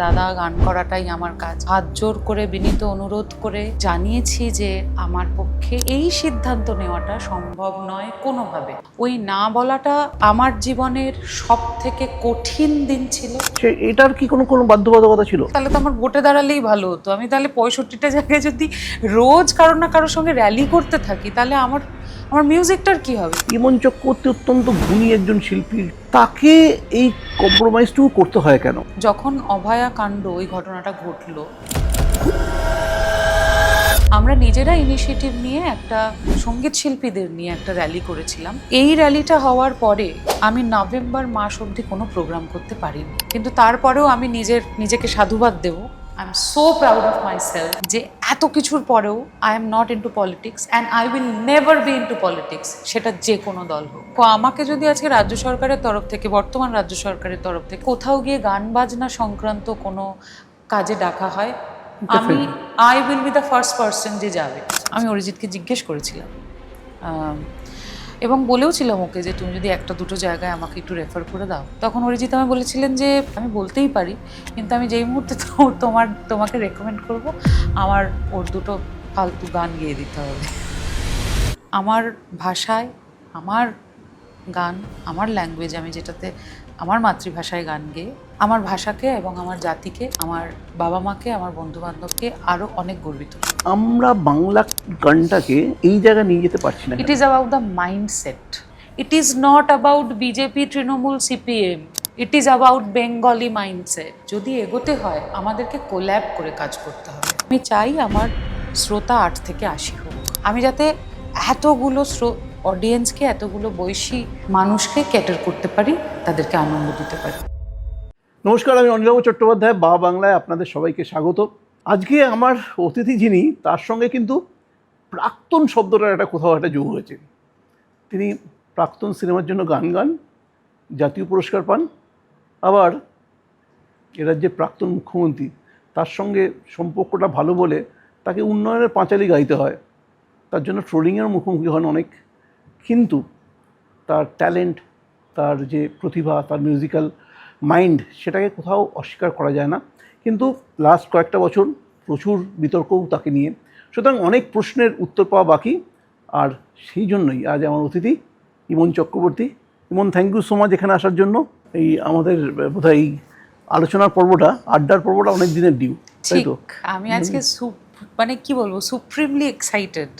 দাদা গান করাটাই আমার কাজ। হাত জোর করে বিনীত অনুরোধ করে জানিয়েছি যে আমার পক্ষে এই সিদ্ধান্ত নেওয়াটা সম্ভব নয় কোনোভাবে। ওই না বলাটা আমার জীবনের সব থেকে কঠিন দিন ছিল। এটার কি কোনো বাধ্যবাধকতা ছিল? তাহলে তো আমার ভোটে দাঁড়ালেই ভালো হতো। আমি তাহলে 65টা জায়গায় যদি রোজ কারোর না কারোর সঙ্গে র্যালি করতে থাকি তাহলে আমার মিউজিকটার কি হবে? ইমন চক্রবর্তী অত্যন্ত গুণী একজন শিল্পী, তাকে এই কম্প্রোমাইজটুকু করতে হয় কেন? যখন অভয়া কাণ্ড ওই ঘটনাটা ঘটলো, আমরা নিজেরা ইনিশিয়েটিভ নিয়ে একটা সঙ্গীত শিল্পীদের নিয়ে একটা র্যালি করেছিলাম। এই র্যালিটা হওয়ার পরে আমি নভেম্বর মাস অবধি কোনো প্রোগ্রাম করতে পারিনি, কিন্তু তারপরেও আমি নিজেকে সাধুবাদ দেব। I am so proud of myself যে এত কিছুর পরেও I am not into politics and I will never be into politics, সেটা যে কোনো দল হোক। তো আমাকে যদি আজকে রাজ্য সরকারের তরফ থেকে, বর্তমান রাজ্য সরকারের তরফ থেকে কোথাও গিয়ে গান বাজনা সংক্রান্ত কোনো কাজে ডাকা হয়, I will be the first person যে যাবে। আমি অরিজিৎকে জিজ্ঞেস করেছিলাম এবং বলেওছিলাম ওকে যে তুমি যদি একটা দুটো জায়গায় আমাকে একটু রেফার করে দাও। তখন অরিজিৎ আমায় বলেছিলেন যে আমি বলতেই পারি, কিন্তু আমি যেই মুহূর্তে তোমাকে রেকমেন্ড করব আমার ওর দুটো ফালতু গান গেয়ে দিতে হবে। আমার ভাষায়, আমার গান, আমার ল্যাঙ্গুয়েজ, আমি যেটাতে আমার মাতৃভাষায় গান গেয়ে আমার ভাষাকে এবং আমার জাতিকে, আমার বাবা মাকে, আমার বন্ধু বান্ধবকে আরো অনেক গর্বিত। আমরা বাংলা গানটাকে এই জায়গায় নিয়ে যেতে পারছি না। It is about the mindset. It is not about BJP, Trinamool, CPM. It is about Bengali mindset. যদি এগোতে হয় আমাদেরকে কোল্যাব করে কাজ করতে হবে। আমি চাই আমার শ্রোতা 8 থেকে 80 হোক। আমি যাতে এতগুলো অডিয়েন্সকে, এতগুলো বয়সী মানুষকে ক্যাটার করতে পারি, তাদেরকে আনন্দ দিতে পারি। নমস্কার, আমি অনিলবাবু চট্টোপাধ্যায়, বা বাংলায় আপনাদের সবাইকে স্বাগত। আজকে আমার অতিথি যিনি, তার সঙ্গে কিন্তু প্রাক্তন শব্দটার কোথাও একটা যোগ হয়েছে। তিনি প্রাক্তন সিনেমার জন্য গান জাতীয় পুরস্কার পান, আবার এ রাজ্যের প্রাক্তন মুখ্যমন্ত্রী, তার সঙ্গে সম্পর্কটা ভালো বলে তাকে উন্নয়নের পাঁচালি গাইতে হয়, তার জন্য ট্রোলিংয়ের মুখোমুখি হন অনেক। কিন্তু তার ট্যালেন্ট, তার যে প্রতিভা, তার মিউজিক্যাল মাইন্ড, সেটাকে কোথাও অস্বীকার করা যায় না। কিন্তু লাস্ট কয়েকটা বছর প্রচুর বিতর্কও তাকে নিয়ে, সুতরাং অনেক প্রশ্নের উত্তর পাওয়া বাকি। আর সেই জন্যই আজ আমার অতিথি ইমন চক্রবর্তী। ইমন, থ্যাংক ইউ সো মাচ এখানে আসার জন্য। এই আমাদের বোধহয় এই আলোচনার পর্বটা, আড্ডার পর্বটা অনেক দিনের ডিউ, তাই তো? আমি আজকে মানে কি বলবো, supremely excited.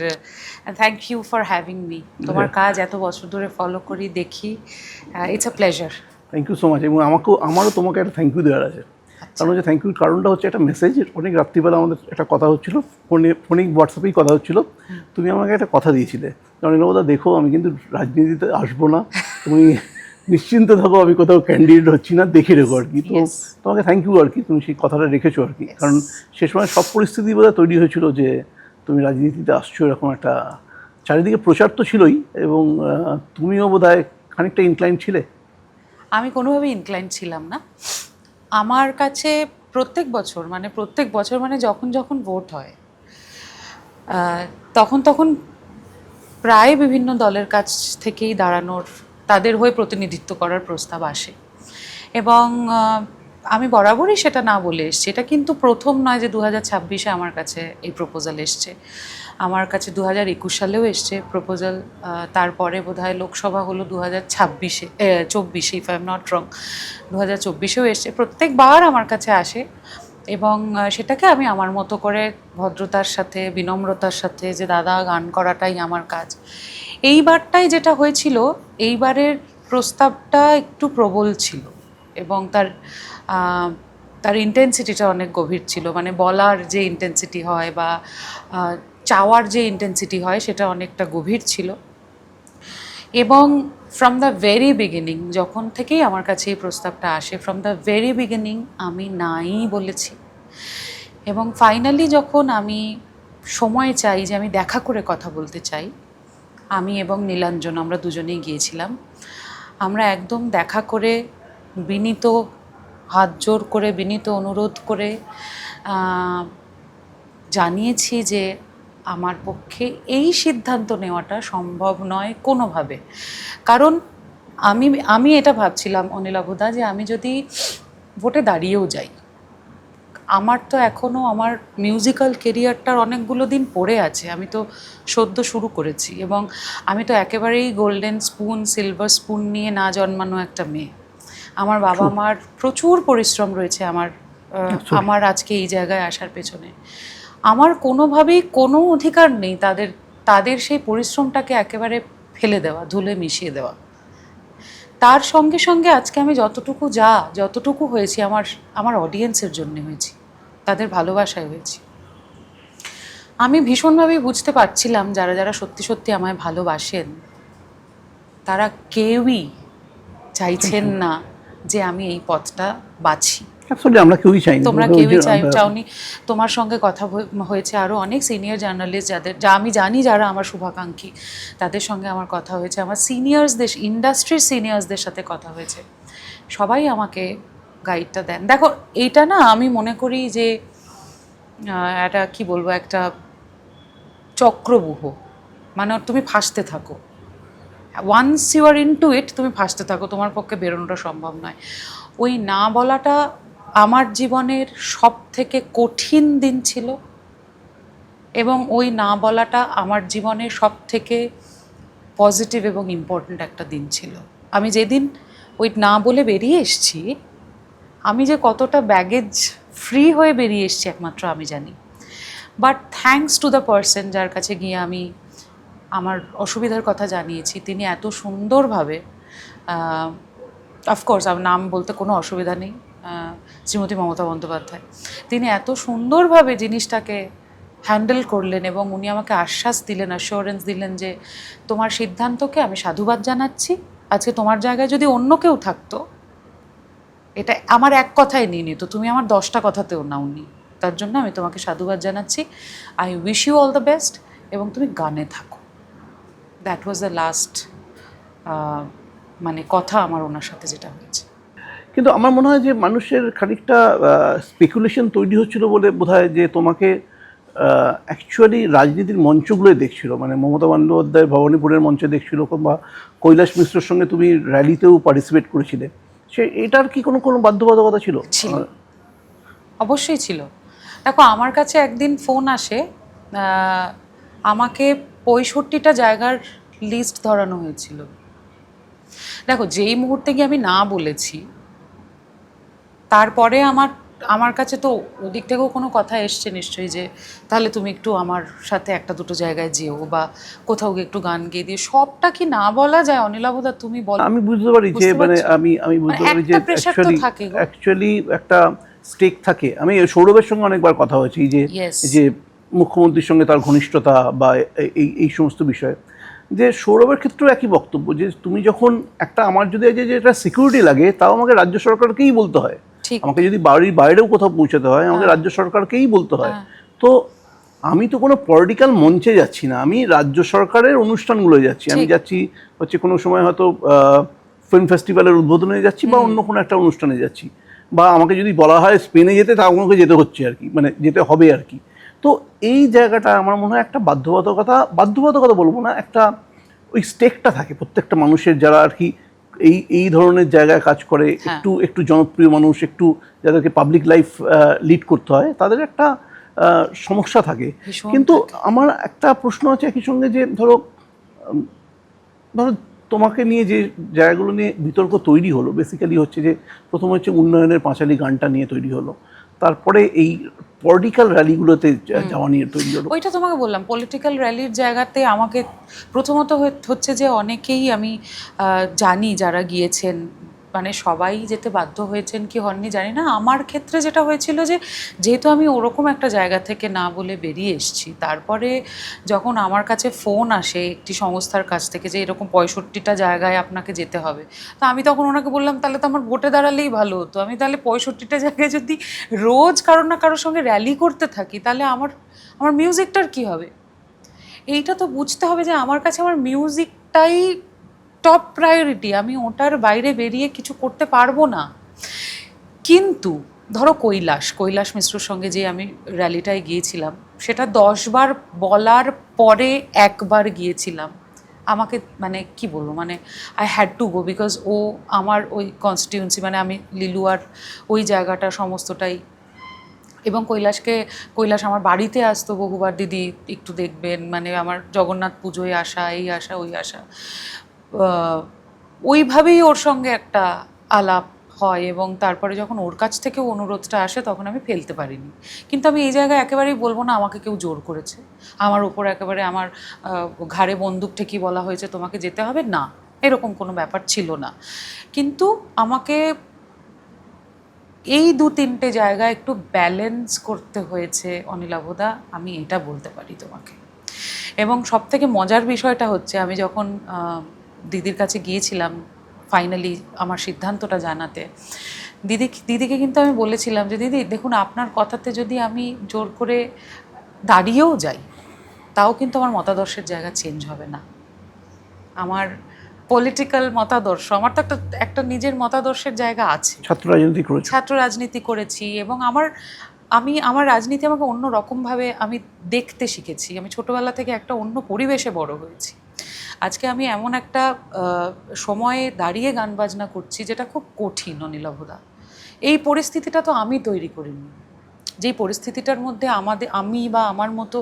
Thank you for having me. তোমার কাজ এত বছর ধরে ফলো করি, দেখি। It's a pleasure. Thank you so much. এবং আমারও তোমাকে একটা থ্যাংক ইউ দেওয়ার আছে। কারণ হচ্ছে থ্যাংক ইউর কারণটা হচ্ছে একটা মেসেজ। অনেক রাত্রিবেলা আমাদের একটা কথা হচ্ছিলো, ফোনে হোয়াটসঅ্যাপেই কথা হচ্ছিলো। তুমি আমাকে একটা কথা দিয়েছিলে, অনিলবাবুদা দেখো, আমি কিন্তু রাজনীতিতে আসবো না, তুমি নিশ্চিন্ত থাকো, আমি কোথাও ক্যান্ডিডেট হচ্ছি না, দেখে রেখো আর কি। তো তোমাকে থ্যাংক ইউ আর কি, তুমি সেই কথাটা রেখেছো আর কি। কারণ সে সময় সব পরিস্থিতি বোধহয় তৈরি হয়েছিল যে তুমি রাজনীতিতে আসছো, এরকম একটা চারিদিকে প্রচার তো ছিলই, এবং তুমিও বোধহয় খানিকটা ইনক্লাইন ছিলে। আমি কোনোভাবেই ইনক্লাইন ছিলাম না। আমার কাছে প্রত্যেক বছর মানে যখন ভোট হয় তখন প্রায় বিভিন্ন দলের কাছ থেকেই দাঁড়ানোর, তাদের হয়ে প্রতিনিধিত্ব করার প্রস্তাব আসে। এবং আমি বরাবরই সেটা না বলে এসছি। এটা কিন্তু প্রথম নয় যে 2026-এ আমার কাছে এই প্রপোজাল এসছে। আমার কাছে 2021 সালেও এসছে প্রপোজাল। তারপরে বোধহয় লোকসভা হলো 2024 if I am not wrong, 2024-এও এসছে। প্রত্যেকবার আমার কাছে আসে এবং সেটাকে আমি আমার মতো করে ভদ্রতার সাথে, বিনম্রতার সাথে, যে দাদা গান করাটাই আমার কাজ। এইবারটাই যেটা হয়েছিল, এইবারের প্রস্তাবটা একটু প্রবল ছিল এবং তার ইন্টেন্সিটিটা অনেক গভীর ছিল। মানে বলার যে ইন্টেন্সিটি হয় বা চাওয়ার যে ইন্টেন্সিটি হয়, সেটা অনেকটা গভীর ছিল। এবং ফ্রম দ্য ভেরি বিগিনিং, যখন থেকেই আমার কাছে এই প্রস্তাবটা আসে, ফ্রম দ্য ভেরি বিগিনিং আমি নাই বলেছি। এবং ফাইনালি যখন আমি সময় চাই, যে আমি দেখা করে কথা বলতে চাই, আমি এবং নীলাঞ্জন, আমরা দুজনেই গিয়েছিলাম। আমরা একদম দেখা করে হাত জোর করে বিনীত অনুরোধ করে জানিয়েছি যে আমার পক্ষে এই সিদ্ধান্ত নেওয়াটা সম্ভব নয় কোনোভাবে। কারণ আমি এটা ভাবছিলাম অনিলাভদা, যে আমি যদি ভোটে দাঁড়িয়েও যাই, আমার তো এখনও আমার মিউজিক্যাল কেরিয়ারটার অনেকগুলো দিন পড়ে আছে। আমি তো সদ্য শুরু করেছি এবং আমি তো একেবারেই গোল্ডেন স্পুন সিলভার স্পুন নিয়ে না জন্মানো একটা মেয়ে। আমার বাবা মার প্রচুর পরিশ্রম রয়েছে আমার আজকে এই জায়গায় আসার পেছনে। আমার কোনোভাবেই কোনো অধিকার নেই তাদের সেই পরিশ্রমটাকে একেবারে ফেলে দেওয়া, ধুলে মিশিয়ে দেওয়া। তার সঙ্গে সঙ্গে আজকে আমি যতটুকু হয়েছি আমার অডিয়েন্সের জন্য হয়েছি, তাদের ভালোবাসায় হয়েছি। আমি ভীষণভাবেই বুঝতে পারছিলাম যারা যারা সত্যি সত্যি আমায় ভালোবাসেন তারা কেউই চাইছেন না যে আমি এই পথটা বাছি। অ্যাকচুয়ালি আমরা কেউই চাই না, তোমরা কেউই চাওনি। তোমার সঙ্গে কথা হয়েছে আরও অনেক সিনিয়র জার্নালিস্ট আমি জানি যারা আমার শুভাকাঙ্ক্ষী, তাদের সঙ্গে আমার কথা হয়েছে, আমার ইন্ডাস্ট্রির সিনিয়র্সদের সাথে কথা হয়েছে। সবাই আমাকে গাইডটা দেন। দেখো এইটা না, আমি মনে করি যে এটা কি বলবো, একটা চক্রব্যূহ। মানে তুমি ফাঁসতে থাকো, once you are into it, তুমি ফাঁসতে থাকো, তোমার পক্ষে বেরোনোটা সম্ভব নয়। ওই না বলাটা আমার জীবনের সব থেকে কঠিন দিন ছিল এবং ওই না বলাটা আমার জীবনের সব থেকে পজিটিভ এবং ইম্পর্ট্যান্ট একটা দিন ছিল। আমি যেদিন ওই না বলে বেরিয়ে এসেছি, আমি যে কতটা ব্যাগেজ ফ্রি হয়ে বেরিয়ে এসেছি একমাত্র আমি জানি। But thanks to the person যার কাছে গিয়ে আমি আমার অসুবিধার কথা জানিয়েছি, তিনি এত সুন্দরভাবে, অফকোর্স আমার নাম বলতে কোনো অসুবিধা নেই, শ্রীমতী মমতা বন্দ্যোপাধ্যায়, তিনি এত সুন্দরভাবে জিনিসটাকে হ্যান্ডেল করলেন এবং উনি আমাকে আশ্বাস দিলেন, অ্যাসিওরেন্স দিলেন যে তোমার সিদ্ধান্তকে আমি সাধুবাদ জানাচ্ছি। আজকে তোমার জায়গায় যদি অন্য কেউ থাকতো, এটা আমার এক কথায় নিয়ে নিত, তুমি আমার 10টা কথাতেও নাওনি। তার জন্য আমি তোমাকে সাধুবাদ জানাচ্ছি। I wish you all the best এবং তুমি গানে থাকো। দ্যাট ওয়াজ দ্য লাস্ট মানে কথা আমার ওনার সাথে যেটা হয়েছে। কিন্তু আমার মনে হয় যে মানুষের খানিকটা স্পেকুলেশন তৈরি হচ্ছিল বলে বোধহয় যে তোমাকে অ্যাকচুয়ালি রাজনীতির মঞ্চগুলোই দেখছিল, মানে মমতা বন্দ্যোপাধ্যায় ভবানীপুরের মঞ্চে দেখছিল, বা কৈলাস মিশ্রের সঙ্গে তুমি র্যালিতেও পার্টিসিপেট করেছিলে। এটার কি কোনো বাধ্যবাধকতা ছিল? অবশ্যই ছিল। দেখো আমার কাছে একদিন ফোন আসে, আমাকে 65টা জায়গার লিস্ট ধরানো হয়েছিল। দেখো যেই মুহূর্তে গিয়ে আমি না বলেছি, তারপরে আমার কাছে তো ওদিক থেকেও কোনো কথা এসছে নিশ্চয়ই যে তাহলে তুমি একটু আমার সাথে একটা দুটো জায়গায় যেও বা কোথাও গিয়ে একটু গান গেয়ে দিয়ে। সবটা কি না বলা যায় অনিলাবদা, তুমি বলো। আমি বুঝতে পারি যে মানে আমি বুঝতে পারি যে অ্যাকচুয়ালি একটা স্টেক থাকে। আমি সৌরভের সঙ্গে অনেকবার কথা হয়েছি যে মুখ্যমন্ত্রীর সঙ্গে তার ঘনিষ্ঠতা বা এই সমস্ত বিষয়ে, যে সৌরভের ক্ষেত্রেও একই বক্তব্য যে তুমি যখন আমার যদি এটা সিকিউরিটি লাগে তাও আমাকে রাজ্য সরকারকেই বলতে হয়, আমাকে যদি বাড়ির বাইরেও কোথাও পৌঁছাতে হয় আমাকে রাজ্য সরকারকেই বলতে হয়। তো আমি তো কোনো পলিটিক্যাল মঞ্চে যাচ্ছি না, আমি রাজ্য সরকারের অনুষ্ঠানগুলো যাচ্ছি। আমি যাচ্ছি হচ্ছে কোনো সময় হয়তো ফিল্ম ফেস্টিভ্যালের উদ্বোধনে যাচ্ছি বা অন্য কোনো একটা অনুষ্ঠানে যাচ্ছি, বা আমাকে যদি বলা হয় স্পেনে যেতে তা আমাকে যেতে হচ্ছে আর কি, মানে যেতে হবে আর কি। তো এই জায়গাটা আমার মনে হয় একটা বাধ্যবাধকতা বলবো না, একটা ওই স্টেকটা থাকে প্রত্যেকটা মানুষের, যারা আর কি এই ধরনের জায়গায় কাজ করে, একটু জনপ্রিয় মানুষ, একটু যাদেরকে পাবলিক লাইফ লিড করতে হয়, তাদের একটা সমস্যা থাকে। কিন্তু আমার একটা প্রশ্ন আছে একই সঙ্গে, যে ধরো তোমাকে নিয়ে যে জায়গাগুলো নিয়ে বিতর্ক তৈরি হলো, বেসিক্যালি হচ্ছে যে প্রথম হচ্ছে উন্নয়নের পাঁচালী গানটা নিয়ে তৈরি হলো, তারপরে এই পলিটিক্যাল র্যালিগুলোতে যাওয়া নিয়ে তৈরি হলো। ওইটা তোমাকে বললাম, পলিটিক্যাল র্যালির জায়গাতে আমাকে প্রথমত হচ্ছে যে অনেকেই আমি জানি যারা গিয়েছেন, মানে সবাই যেতে বাধ্য হয়েছেন কি হননি জানি না। আমার ক্ষেত্রে যেটা হয়েছিল যে যেহেতু আমি ওরকম একটা জায়গা থেকে না বলে বেরিয়ে এসেছি, তারপরে যখন আমার কাছে ফোন আসে একটি সংস্থার কাছ থেকে যে এরকম 65টা জায়গায় আপনাকে যেতে হবে, তো আমি তখন ওনাকে বললাম তাহলে তো আমার ভোটে দাঁড়ালেই ভালো হতো। আমি তাহলে 65টা জায়গায় যদি রোজ কারোর না কারোর সঙ্গে র্যালি করতে থাকি তাহলে আমার মিউজিকটার কি হবে? এইটা তো বুঝতে হবে যে আমার কাছে আমার মিউজিকটাই টপ প্রায়োরিটি, আমি ওটার বাইরে বেরিয়ে কিছু করতে পারবো না। কিন্তু ধরো কৈলাস মিশ্রর সঙ্গে যে আমি র্যালিটায় গিয়েছিলাম, সেটা 10 বার বলার পরে একবার গিয়েছিলাম। আমাকে মানে কি বলবো, মানে I had to go, because ও আমার ওই কনস্টিটিউয়েন্সি, মানে আমি লিলুয়ার ওই জায়গাটা সমস্তটাই এবং কৈলাস আমার বাড়িতে আসতো বহুবার, দিদি একটু দেখবেন, মানে আমার জগন্নাথ পুজোয় আসা, এই আসা ওই আসা, ওইভাবেই ওর সঙ্গে একটা আলাপ হয়। এবং তারপরে যখন ওর কাছ থেকেও অনুরোধটা আসে তখন আমি ফেলতে পারিনি। কিন্তু আমি এই জায়গায় একেবারেই বলবো না আমাকে কেউ জোর করেছে, আমার ওপর একেবারে আমার ঘাড়ে বন্দুক ঠেকিয়ে বলা হয়েছে তোমাকে যেতে হবে, না, এরকম কোনো ব্যাপার ছিল না। কিন্তু আমাকে এই 2-3টে জায়গায় একটু ব্যালেন্স করতে হয়েছে অনিলাভদা, আমি এটা বলতে পারি তোমাকে। এবং সব থেকে মজার বিষয়টা হচ্ছে, আমি যখন দিদির কাছে গিয়েছিলাম ফাইনালি আমার সিদ্ধান্তটা জানাতে, দিদিকে কিন্তু আমি বলেছিলাম যে দিদি দেখুন, আপনার কথাতে যদি আমি জোর করে দাঁড়িয়েও যাই তাও কিন্তু আমার মতাদর্শের জায়গা চেঞ্জ হবে না। আমার পলিটিক্যাল মতাদর্শ, আমার তো একটা নিজের মতাদর্শের জায়গা আছে। ছাত্র রাজনীতি করেছি এবং আমার রাজনীতি আমাকে অন্য রকমভাবে আমি দেখতে শিখেছি। আমি ছোটবেলা থেকে একটা অন্য পরিবেশে বড় হয়েছি। আজকে আমি এমন একটা সময়ে দাঁড়িয়ে গান বাজনা করছি যেটা খুব কঠিন অনিলাভদা। এই পরিস্থিতিটা তো আমি তৈরি করিনি। যেই পরিস্থিতিটার মধ্যে আমি বা আমার মতো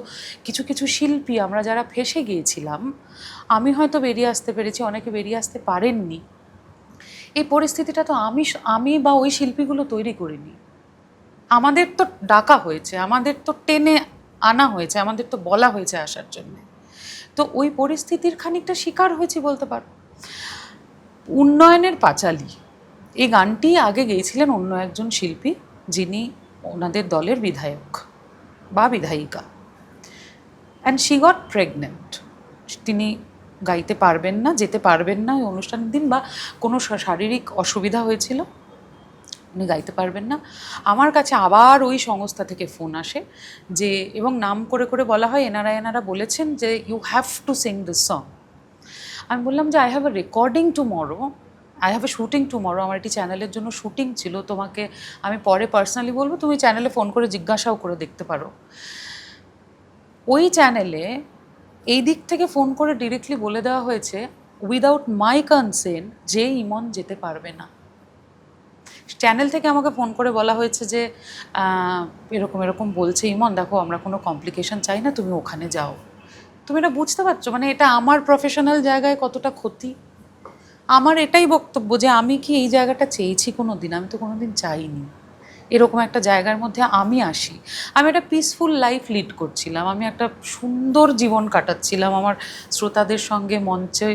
কিছু কিছু শিল্পী আমরা যারা ফেঁসে গিয়েছিলাম, আমি হয়তো বেরিয়ে আসতে পেরেছি, অনেকে বেরিয়ে আসতে পারেননি। এই পরিস্থিতিটা তো আমি বা ওই শিল্পীগুলো তৈরি করিনি। আমাদের তো ডাকা হয়েছে, আমাদের তো টেনে আনা হয়েছে, আমাদের তো বলা হয়েছে আসার জন্য। তো ওই পরিস্থিতির খানিকটা শিকার হয়েছি বলতে পারো। উন্নয়নের পাঁচালী এই গানটি আগে গেয়েছিলেন অন্য একজন শিল্পী, যিনি ওনাদের দলের বিধায়ক বা বিধায়িকা, অ্যান্ড শি গট প্রেগনেন্ট। তিনি গাইতে পারবেন না, যেতে পারবেন না ওই অনুষ্ঠানের দিন, বা কোনো শারীরিক অসুবিধা হয়েছিল, উনি গাইতে পারবেন না। আমার কাছে আবার ওই সংস্থা থেকে ফোন আসে যে, এবং নাম করে করে বলা হয় এনারা বলেছেন যে you have to sing this song. আমি বললাম যে I have a recording tomorrow, I have a shooting tomorrow, আমার একটি চ্যানেলের জন্য শুটিং ছিল, তোমাকে আমি পরে পার্সোনালি বলবো, তুমি চ্যানেলে ফোন করে জিজ্ঞাসাও করে দেখতে পারো। ওই চ্যানেলে এই দিক থেকে ফোন করে ডিরেক্টলি বলে দেওয়া হয়েছে উইদাউট মাই কনসেন্ট যে ইমন যেতে পারবে না। চ্যানেল থেকে আমাকে ফোন করে বলা হয়েছে যে এরকম এরকম বলছে ইমন, দেখো আমরা কোনো কমপ্লিকেশন চাই না, তুমি ওখানে যাও। তুমি এটা বুঝতে পারছো, মানে এটা আমার প্রফেশনাল জায়গায় কতটা ক্ষতি। আমার এটাই বক্তব্য যে আমি কি এই জায়গাটা চেয়েছি কোনো দিন? আমি তো কোনো দিন চাইনি এরকম একটা জায়গার মধ্যে আমি আসি। আমি একটা পিসফুল লাইফ লিড করছিলাম, আমি একটা সুন্দর জীবন কাটাচ্ছিলাম, আমার শ্রোতাদের সঙ্গে মঞ্চে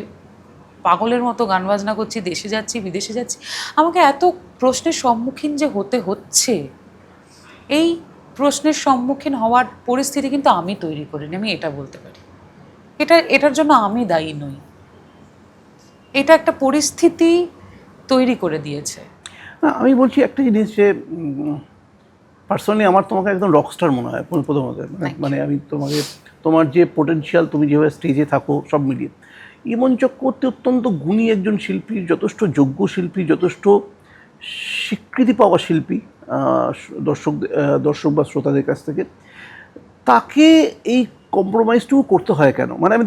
পাগলের মতো গান বাজনা করছি, দেশে যাচ্ছি বিদেশে যাচ্ছি, আমাকে এত প্রশ্নের সম্মুখীন যে হতে হচ্ছে, এই প্রশ্নের সম্মুখীন হওয়ার পরিস্থিতি কিন্তু আমি তৈরি করিনি, আমি এটা বলতে পারি। এটার জন্য আমি দায়ী নই, এটা একটা পরিস্থিতি তৈরি করে দিয়েছে। আমি বলছি একটা জিনিস যে পার্সোনালি আমার তোমাকে একদম রকস্টার মনে হয় প্রথমত। মানে আমি তোমার যে পোটেনশিয়াল, তুমি যেভাবে স্টেজে থাকো সব মিলিয়ে, ইমন চক্রবর্তী অত্যন্ত গুণী একজন শিল্পী, যথেষ্ট যোগ্য শিল্পী, যথেষ্ট স্বীকৃতি পাওয়া শিল্পী দর্শক বা শ্রোতাদের কাছ থেকে। তাকে এই কম্প্রোমাইজটুকু করতে হয় কেন? মানে আমি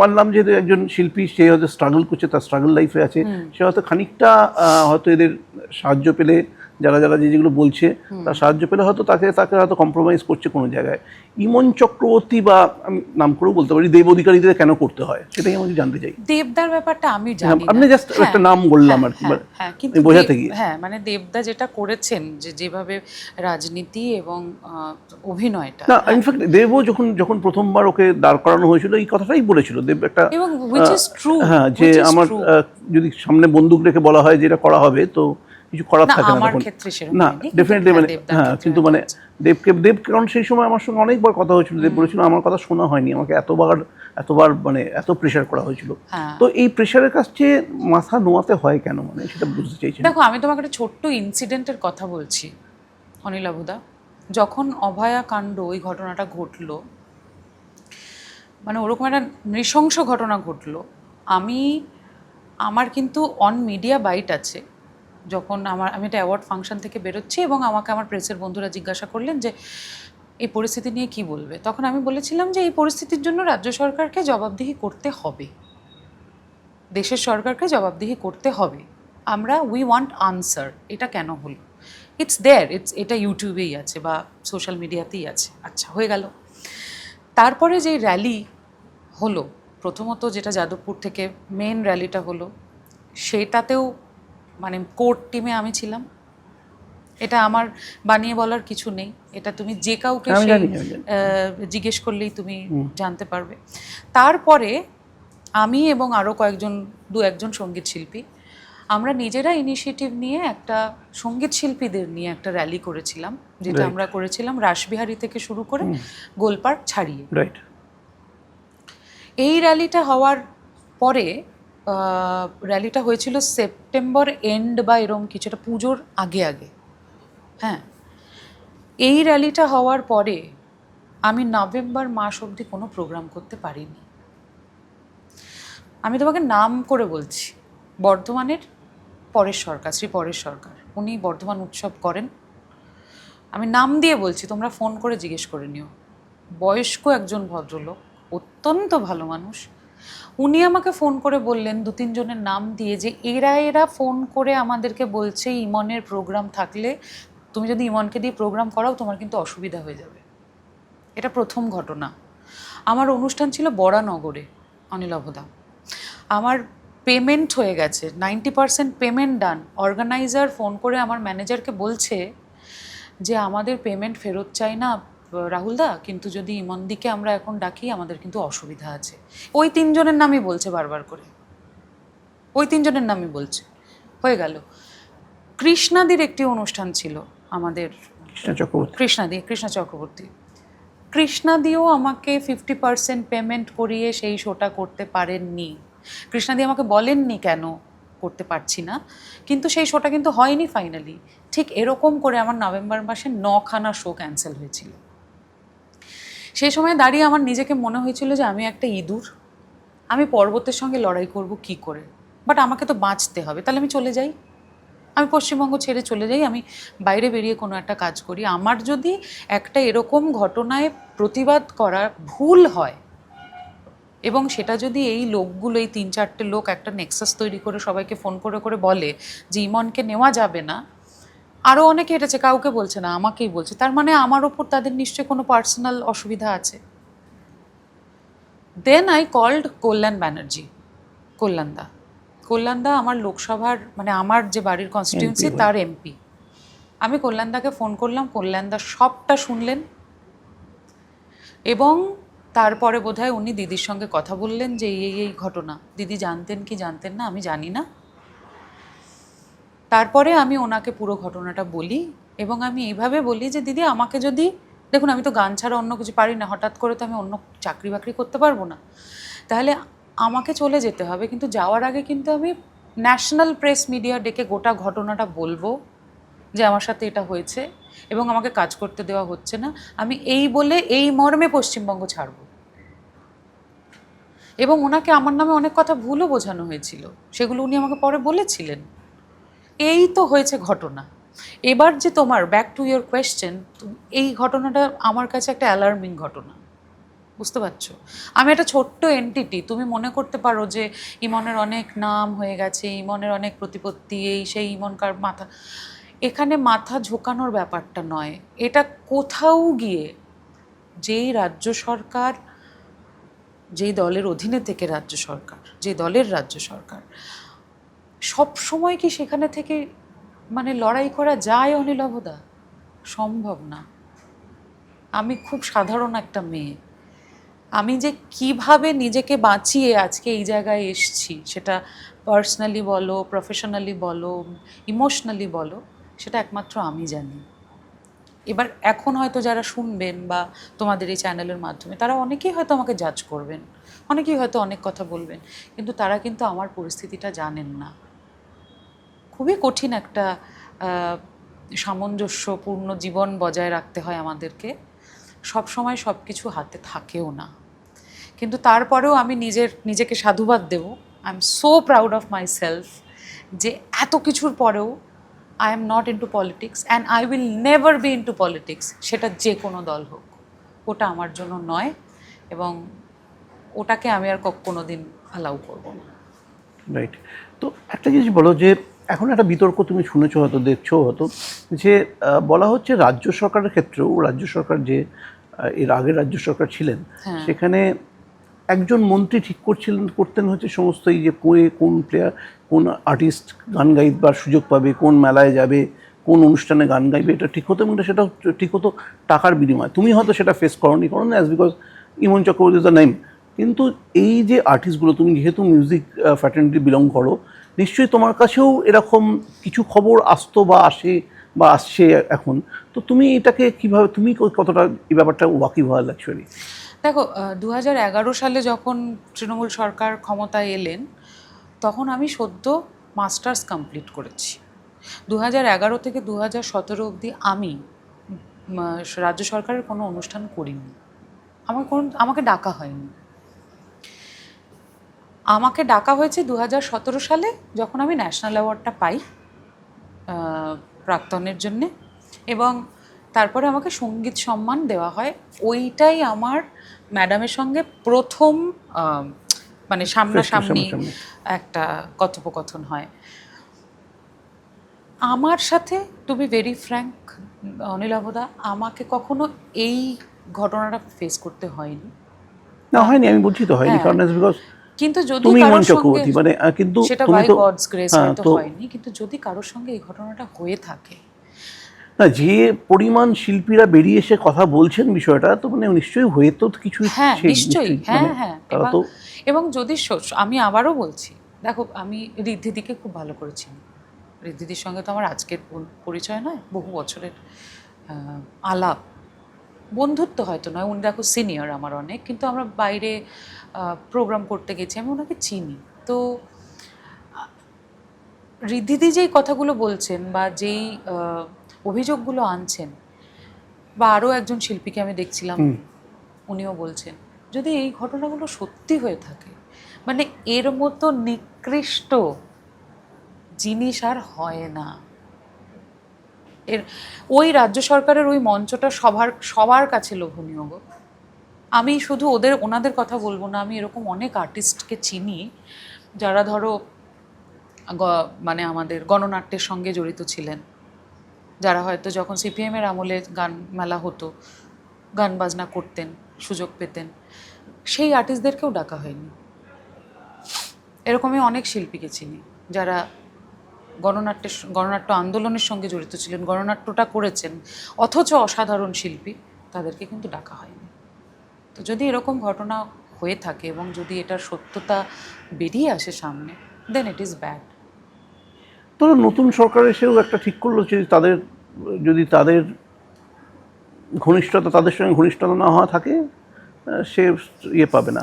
মানলাম যে একজন শিল্পী, সে হয়তো স্ট্রাগল করছে, তার স্ট্রাগল লাইফে আছে, সে হয়তো খানিকটা হয়তো এদের সাহায্য পেলে, যারা যেগুলো বলছে তার সাহায্য পেলে হয়তো তাকে হয়তো কম্প্রোমাইজ করছে কোনো জায়গায়। ইমন চক্রবর্তী বা আমি নাম করেও বলতে পারি দেব অধিকারীদের কেন করতে হয়, সেটাই আমি জানতে চাই। দেবদার ব্যাপারটা আমি জানি না, আপনি জাস্ট একটা নাম বললাম আর কি, কিন্তু বোঝাতে গিয়ে। হ্যাঁ, মানে দেবদা যেটা করেছেন, যেভাবে রাজনীতি এবং অভিনয়টা, না ইনফ্যাক্ট দেবও যখন প্রথমবার ওকে দাঁড় করানো হয়েছিল এই কথাটাই বলেছিল দেব, একটা হ্যাঁ, যে আমার যদি সামনে বন্দুক রেখে বলা হয় যে এটা করা হবে তো কিছু করার থাকে না তখন। না ডেফিনেটলি, মানে হ্যাঁ, কিন্তু মানে দেব কারণ সেই সময় আমার সঙ্গে অনেকবার কথা হয়েছিল, দেব বলেছিল আমার কথা শোনা হয়নি, আমাকে এতবার মানে এত প্রেশার করা হয়েছিল। তো এই প্রেশারের কাছে মাথা নোয়াতে হয় কেন, মানে সেটা বুঝতে চাইছি। দেখো, আমি তোমাকে একটা ছোট্ট ইনসিডেন্টের কথা বলছি অনিলাভদা। যখন অভয়া কাণ্ড ওই ঘটনাটা ঘটলো, মানে ওরকম একটা নৃশংস ঘটনা ঘটলো, আমার কিন্তু অন মিডিয়া বাইট আছে। যখন আমি একটা অ্যাওয়ার্ড ফাংশন থেকে বেরোচ্ছি এবং আমাকে আমার প্রেসের বন্ধুরা জিজ্ঞাসা করলেন যে এই পরিস্থিতি নিয়ে কি বলবে, তখন আমি বলেছিলাম যে এই পরিস্থিতির জন্য রাজ্য সরকারকে জবাবদিহি করতে হবে, দেশের সরকারকে জবাবদিহি করতে হবে। উই ওয়ান্ট আনসার, এটা কেন হলো। ইটস দেয়ার, এটা ইউটিউবেই আছে বা সোশ্যাল মিডিয়াতেই আছে। আচ্ছা, হয়ে গেল। তারপরে যেই র্যালি হলো, প্রথমত যেটা যাদবপুর থেকে মেন র্যালিটা হলো, সেটাতেও মানে কোর টিমে আমি ছিলাম। এটা আমার বানিয়ে বলার কিছু নেই, এটা তুমি যে কাউকে আমি সেই জানি, আমি জানি। জিজ্ঞেস করলেই তুমি জানতে পারবে। তারপরে আমি এবং আরও দু একজন সঙ্গীত শিল্পী আমরা নিজেরা ইনিশিয়েটিভ নিয়ে একটা সঙ্গীত শিল্পীদের নিয়ে একটা র্যালি করেছিলাম, যেটা Right. আমরা করেছিলাম রাসবিহারী থেকে শুরু করে গোলপার্ক ছাড়িয়ে। রাইট। এই র্যালিটা হওয়ার পরে, র্যালিটা হয়েছিল সেপ্টেম্বর এন্ড বা এরম কিছু, একটা পুজোর আগে আগে। হ্যাঁ, এই র্যালিটা হওয়ার পরে আমি নভেম্বর মাস অবধি কোনো প্রোগ্রাম করতে পারিনি। আমি তোমাকে নাম করে বলছি, বর্ধমানের পরেশ সরকার, শ্রী পরেশ সরকার, উনি বর্ধমান উৎসব করেন। আমি নাম দিয়ে বলছি, তোমরা ফোন করে জিজ্ঞেস করে নিও। বয়স্ক একজন ভদ্রলোক, অত্যন্ত ভালো মানুষ। উনি আমাকে ফোন করে বললেন, দু তিনজনের নাম দিয়ে, যে এরা ফোন করে আমাদেরকে বলছে ইমনের প্রোগ্রাম থাকলে, তুমি যদি ইমনকে দিয়ে প্রোগ্রাম করাও তোমার কিন্তু অসুবিধা হয়ে যাবে। এটা প্রথম ঘটনা। আমার অনুষ্ঠান ছিল বরানগরে, অনিলাভদা। আমার পেমেন্ট হয়ে গেছে, 90% পেমেন্ট ডান। অর্গানাইজার ফোন করে আমার ম্যানেজারকে বলছে যে আমাদের পেমেন্ট ফেরত চাই না রাহুলদা, কিন্তু যদি ইমনদিকে আমরা এখন ডাকি আমাদের কিন্তু অসুবিধা আছে। ওই তিনজনের নামই বলছে বারবার করে, ওই তিনজনের নামই বলছে। হয়ে গেল। কৃষ্ণাদির একটি অনুষ্ঠান ছিল আমাদের, কৃষ্ণা চক্রবর্তী। কৃষ্ণাদিও আমাকে 50% পেমেন্ট করিয়ে সেই শোটা করতে পারেননি। কৃষ্ণাদি আমাকে বলেননি কেন করতে পারছি না, কিন্তু সেই শোটা কিন্তু হয়নি ফাইনালি। ঠিক এরকম করে আমার নভেম্বর মাসে 9খানা শো ক্যান্সেল হয়েছিল। সেই সময় দাঁড়িয়ে আমার নিজেকে মনে হয়েছিল যে আমি একটা ইঁদুর, আমি পর্বতের সঙ্গে লড়াই করব কি করে, বাট আমাকে তো বাঁচতে হবে, তাহলে আমি চলে যাই, আমি পশ্চিমবঙ্গ ছেড়ে চলে যাই, আমি বাইরে বেরিয়ে কোনো একটা কাজ করি। আমার যদি একটা এরকম ঘটনায় প্রতিবাদ করা ভুল হয়, এবং সেটা যদি এই লোকগুলো, এই 3-4টে লোক একটা নেক্সাস তৈরি করে সবাইকে ফোন করে করে বলে যে ইমনকে নেওয়া যাবে না, আরও অনেকে হেঁটেছে, কাউকে বলছে না, আমাকেই বলছে, তার মানে আমার ওপর তাদের নিশ্চয়ই কোনো পার্সোনাল অসুবিধা আছে। দেন আই কল্ড কল্যাণ ব্যানার্জি, কল্যাণদা আমার লোকসভার, মানে আমার যে বাড়ির কনস্টিটিউয়েন্সি তার এমপি। আমি কল্যাণদাকে ফোন করলাম, কল্যাণদা সবটা শুনলেন, এবং তারপরে বোধহয় উনি দিদির সঙ্গে কথা বললেন যে এই ঘটনা। দিদি জানতেন কি জানতেন না আমি জানি না। তারপরে আমি ওনাকে পুরো ঘটনাটা বলি, এবং আমি এইভাবে বলি যে দিদি আমাকে যদি, দেখুন আমি তো গান ছাড়া অন্য কিছু পারি না, হঠাৎ করে তো আমি অন্য চাকরি বাকরি করতে পারবো না, তাহলে আমাকে চলে যেতে হবে, কিন্তু যাওয়ার আগে কিন্তু আমি ন্যাশনাল প্রেস মিডিয়া ডেকে গোটা ঘটনাটা বলবো যে আমার সাথে এটা হয়েছে এবং আমাকে কাজ করতে দেওয়া হচ্ছে না, আমি এই বলে এই মর্মে পশ্চিমবঙ্গ ছাড়ব। এবং ওনাকে আমার নামে অনেক কথা ভুলও বোঝানো হয়েছিল, সেগুলো উনি আমাকে পরে বলেছিলেন। এই তো হয়েছে ঘটনা। এবার যে তোমার ব্যাক টু ইয়োর কোয়েশ্চেন, এই ঘটনাটা আমার কাছে একটা অ্যালার্মিং ঘটনা, বুঝতে পারছো? আমি একটা ছোট্ট এন্টিটি, তুমি মনে করতে পারো যে ইমনের অনেক নাম হয়ে গেছে, ইমনের অনেক প্রতিপত্তি, এই সেই, ইমনকার মাথা, এখানে মাথা ঝোকানোর ব্যাপারটা নয়। এটা কোথাও গিয়ে যেই রাজ্য সরকার, যেই দলের অধীনে থেকে রাজ্য সরকার, যে দলের রাজ্য সরকার, সব সময় কি সেখানে থেকে মানে লড়াই করা যায় অনিলাভদা? সম্ভব না। আমি খুব সাধারণ একটা মেয়ে, আমি যে কিভাবে নিজেকে বাঁচিয়ে আজকে এই জায়গায় এসেছি, সেটা পার্সোনালি বলো, প্রফেশনালি বলো, ইমোশনালি বলো, সেটা একমাত্র আমি জানি। এবার এখন হয়তো যারা শুনবেন বা তোমাদের এই চ্যানেলের মাধ্যমে, তারা অনেকেই হয়তো আমাকে জাজ করবেন, অনেকেই হয়তো অনেক কথা বলবেন, কিন্তু তারা কিন্তু আমার পরিস্থিতিটা জানেন না। খুবই কঠিন একটা সামঞ্জস্যপূর্ণ জীবন বজায় রাখতে হয় আমাদেরকে, সব সময় সব কিছু হাতে থাকেও না। কিন্তু তারপরেও আমি নিজেকে সাধুবাদ দেব, I am so proud of myself যে এত কিছুর পরেও I am not into politics and I will never be into politics, সেটা যে কোনো দল হোক। ওটা আমার জন্য নয়, এবং ওটাকে আমি আর কোনো দিন অ্যালাউ করবো না। রাইট। তো একটা জিনিস বলো, যে এখন একটা বিতর্ক তুমি শুনেছো হয়তো, দেখছো হয়তো, যে বলা হচ্ছে রাজ্য সরকারের ক্ষেত্রেও, রাজ্য সরকার যে এর আগের রাজ্য সরকার ছিলেন, হ্যাঁ। সেখানে একজন মন্ত্রী ঠিক করতেন হচ্ছে সমস্ত, এই যে কোন প্লেয়ার, কোন আর্টিস্ট গান গাইবার সুযোগ পাবে, কোন মেলায় যাবে, কোন অনুষ্ঠানে গান গাইবে, এটা ঠিক হতো, এবং সেটা ঠিক হতো টাকার বিনিময়ে। তুমি হয়তো সেটা ফেস করনি as because Imon Chakraborty is the name. কিন্তু এই যে আর্টিস্টগুলো, তুমি যেহেতু মিউজিক ফ্র্যাটার্নিটি বিলং করো, নিশ্চয়ই তোমার কাছেও এরকম কিছু খবর আসতো বা আসছে এখন। তো তুমি এটাকে কিভাবে, তুমি কতটা এই ব্যাপারটা ওয়াকিবহাল অ্যাকচুয়ালি? দেখো, 2011 সালে যখন তৃণমূল সরকার ক্ষমতায় এলেন, তখন আমি সদ্য মাস্টার্স কমপ্লিট করেছি। 2011 থেকে 2017 অবধি আমি রাজ্য সরকারের কোনো অনুষ্ঠান করিনি। আমাকে ডাকা হয়নি। আমাকে ডাকা হয়েছে 2017 সালে, যখন আমি ন্যাশনাল অ্যাওয়ার্ডটা পাই প্রাক্তনের জন্যে, এবং তারপরে আমাকে সঙ্গীত সম্মান দেওয়া হয়। ওইটাই আমার ম্যাডামের সঙ্গে প্রথম মানে সামনাসামনি একটা কথোপকথন হয়। আমার সাথে, টু বি ভেরি ফ্র্যাঙ্ক অনিলাভদা, আমাকে কখনো এই ঘটনাটা ফেস করতে হয়নি। না, হয়নি, আমি বলছি তো হয়নি, কারণ বিকজ কিন্তু যদি তুমি কারোর ইমন সঙ্গে, চক্রবর্তী, মানে কিন্তু সেটা তুমি বাই তো গডস গ্রেস হয়তো তো হয়নি, কিন্তু যদি কারোর সঙ্গে এই ঘটনাটা হয়ে থাকে, না, যে পরিমাণ শিল্পীরা বেরিয়ে এসে কথা বলছেন বিষয়টা, তো মানে নিশ্চয়ই হয়ে তো কিছু, হ্যাঁ নিশ্চয়ই, হ্যাঁ হ্যাঁ। তারা তো, এবং যদি আমি আবারও বলছি, দেখো, আমি ঋদ্ধিদিকে খুব ভালো করেছি। ঋদ্ধিদির সঙ্গে তো আমার আজকের পরিচয় নয়, বহু বছরের আলাপ, বন্ধুত্ব হয়তো নয়, উনি দেখো সিনিয়র আমার অনেক, কিন্তু আমরা বাইরে প্রোগ্রাম করতে গেছি, আমি ওনাকে চিনি। তো ঋদ্ধিদি যেই কথাগুলো বলছেন বা যেই অভিযোগগুলো আনছেন, বা আরও একজন শিল্পীকে আমি দেখছিলাম, উনিও বলছেন, যদি এই ঘটনাগুলো সত্যি হয়ে থাকে, মানে এর মতো নিকৃষ্ট জিনিস আর হয় না। ওই রাজ্য সরকারের ওই মঞ্চটা সবার কাছে লোভনীয় গো। আমি শুধু ওনাদের কথা বলবো না, আমি এরকম অনেক আর্টিস্টকে চিনি যারা ধরো মানে আমাদের গণনাট্যের সঙ্গে জড়িত ছিলেন, যারা হয়তো যখন সিপিএমের আমলে গান মেলা হতো গান বাজনা করতেন, সুযোগ পেতেন, সেই আর্টিস্টদেরকেও ডাকা হয়নি। এরকমই অনেক শিল্পীকে চিনি যারা গণনাট্য আন্দোলনের সঙ্গে জড়িত ছিলেন, গণনাট্যটা করেছেন, অথচ অসাধারণ শিল্পী, তাদেরকে কিন্তু ডাকা হয়নি। তো যদি এরকম ঘটনা হয়ে থাকে এবং যদি এটার সত্যতা বেরিয়ে আসে সামনে, দেন ইট ইজ ব্যাড। ধরো নতুন সরকার এসেও একটা ঠিক করলো যে যদি তাদের ঘনিষ্ঠতা, তাদের সঙ্গে ঘনিষ্ঠতা না হওয়া থাকে, সে পাবে না।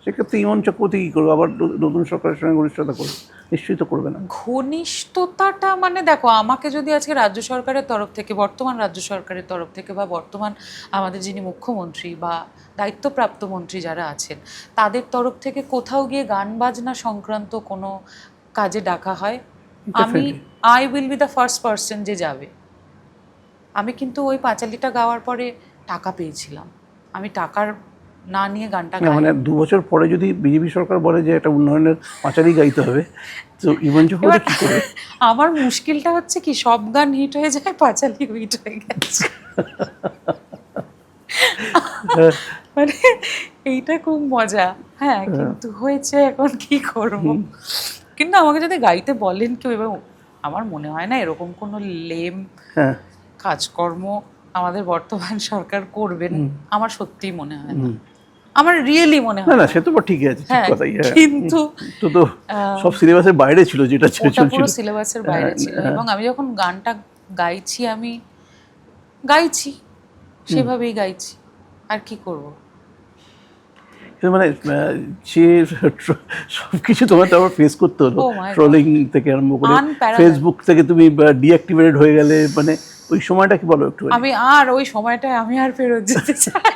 সেক্ষেত্রে ইমন চক্রবর্তী কী করবে? আবার নতুন সরকারের সঙ্গে ঘনিষ্ঠতা করবে? নিশ্চয়ই তো করবে না। ঘনিষ্ঠতাটা মানে দেখো, আমাকে যদি আজকে রাজ্য সরকারের তরফ থেকে, বর্তমান রাজ্য সরকারের তরফ থেকে, বা বর্তমান আমাদের যিনি মুখ্যমন্ত্রী বা দায়িত্বপ্রাপ্ত মন্ত্রী যারা আছেন, তাদের তরফ থেকে কোথাও গিয়ে গান বাজনা সংক্রান্ত কোনো কাজে ডাকা হয়, I will be the first person যে যাবে। আমি কিন্তু ওই পাঁচালিটা গাওয়ার পরে টাকা পেয়েছিলাম, আমি টাকার না নিয়ে গানটা গাই। মানে 2 বছর পরে যদি বিজেপি সরকার বলে যে একটা উন্নয়নের পাঁচালি গাইতে হবে, তো ইমন চক্রবর্তী কি করবে? আমার মুশকিলটা হচ্ছে কি, সব গান হিট হয়ে যায়, পাঁচালি হিট হয়ে গেছে। মানে এইটা খুব মজা। হ্যাঁ, কিন্তু হয়েছে, এখন কি করব? কিন্তু আমাকে যদি গাইতে বলেন কেউ, এবং আমার মনে হয় না এরকম কোনো লেম কাজকর্ম আমাদের বর্তমান সরকার করবেন, আমার সত্যিই মনে হয় না, আমার রিয়েলি মনে হয় না। সে তো ঠিকই আছে, ঠিক কথাই। কিন্তু তো সব সিলেবাসের বাইরে ছিল, যেটা ওটা পুরো সিলেবাসের বাইরে ছিল। এবং আমি যখন গানটা গাইছি, আমি গাইছি সেভাবেই গাইছি, আর কি করব? মানে সে সবকিছু তোমার তো আবার ফেস করতে হলো, ট্রোলিং থেকে আরম্ভ করে ফেসবুক থেকে তুমি ডিঅ্যাক্টিভেটেড হয়ে গেলে, মানে ওই সময়টা কি বলো একটু? ওই সময়টায় আমি আর ফেরত যেতে চাই।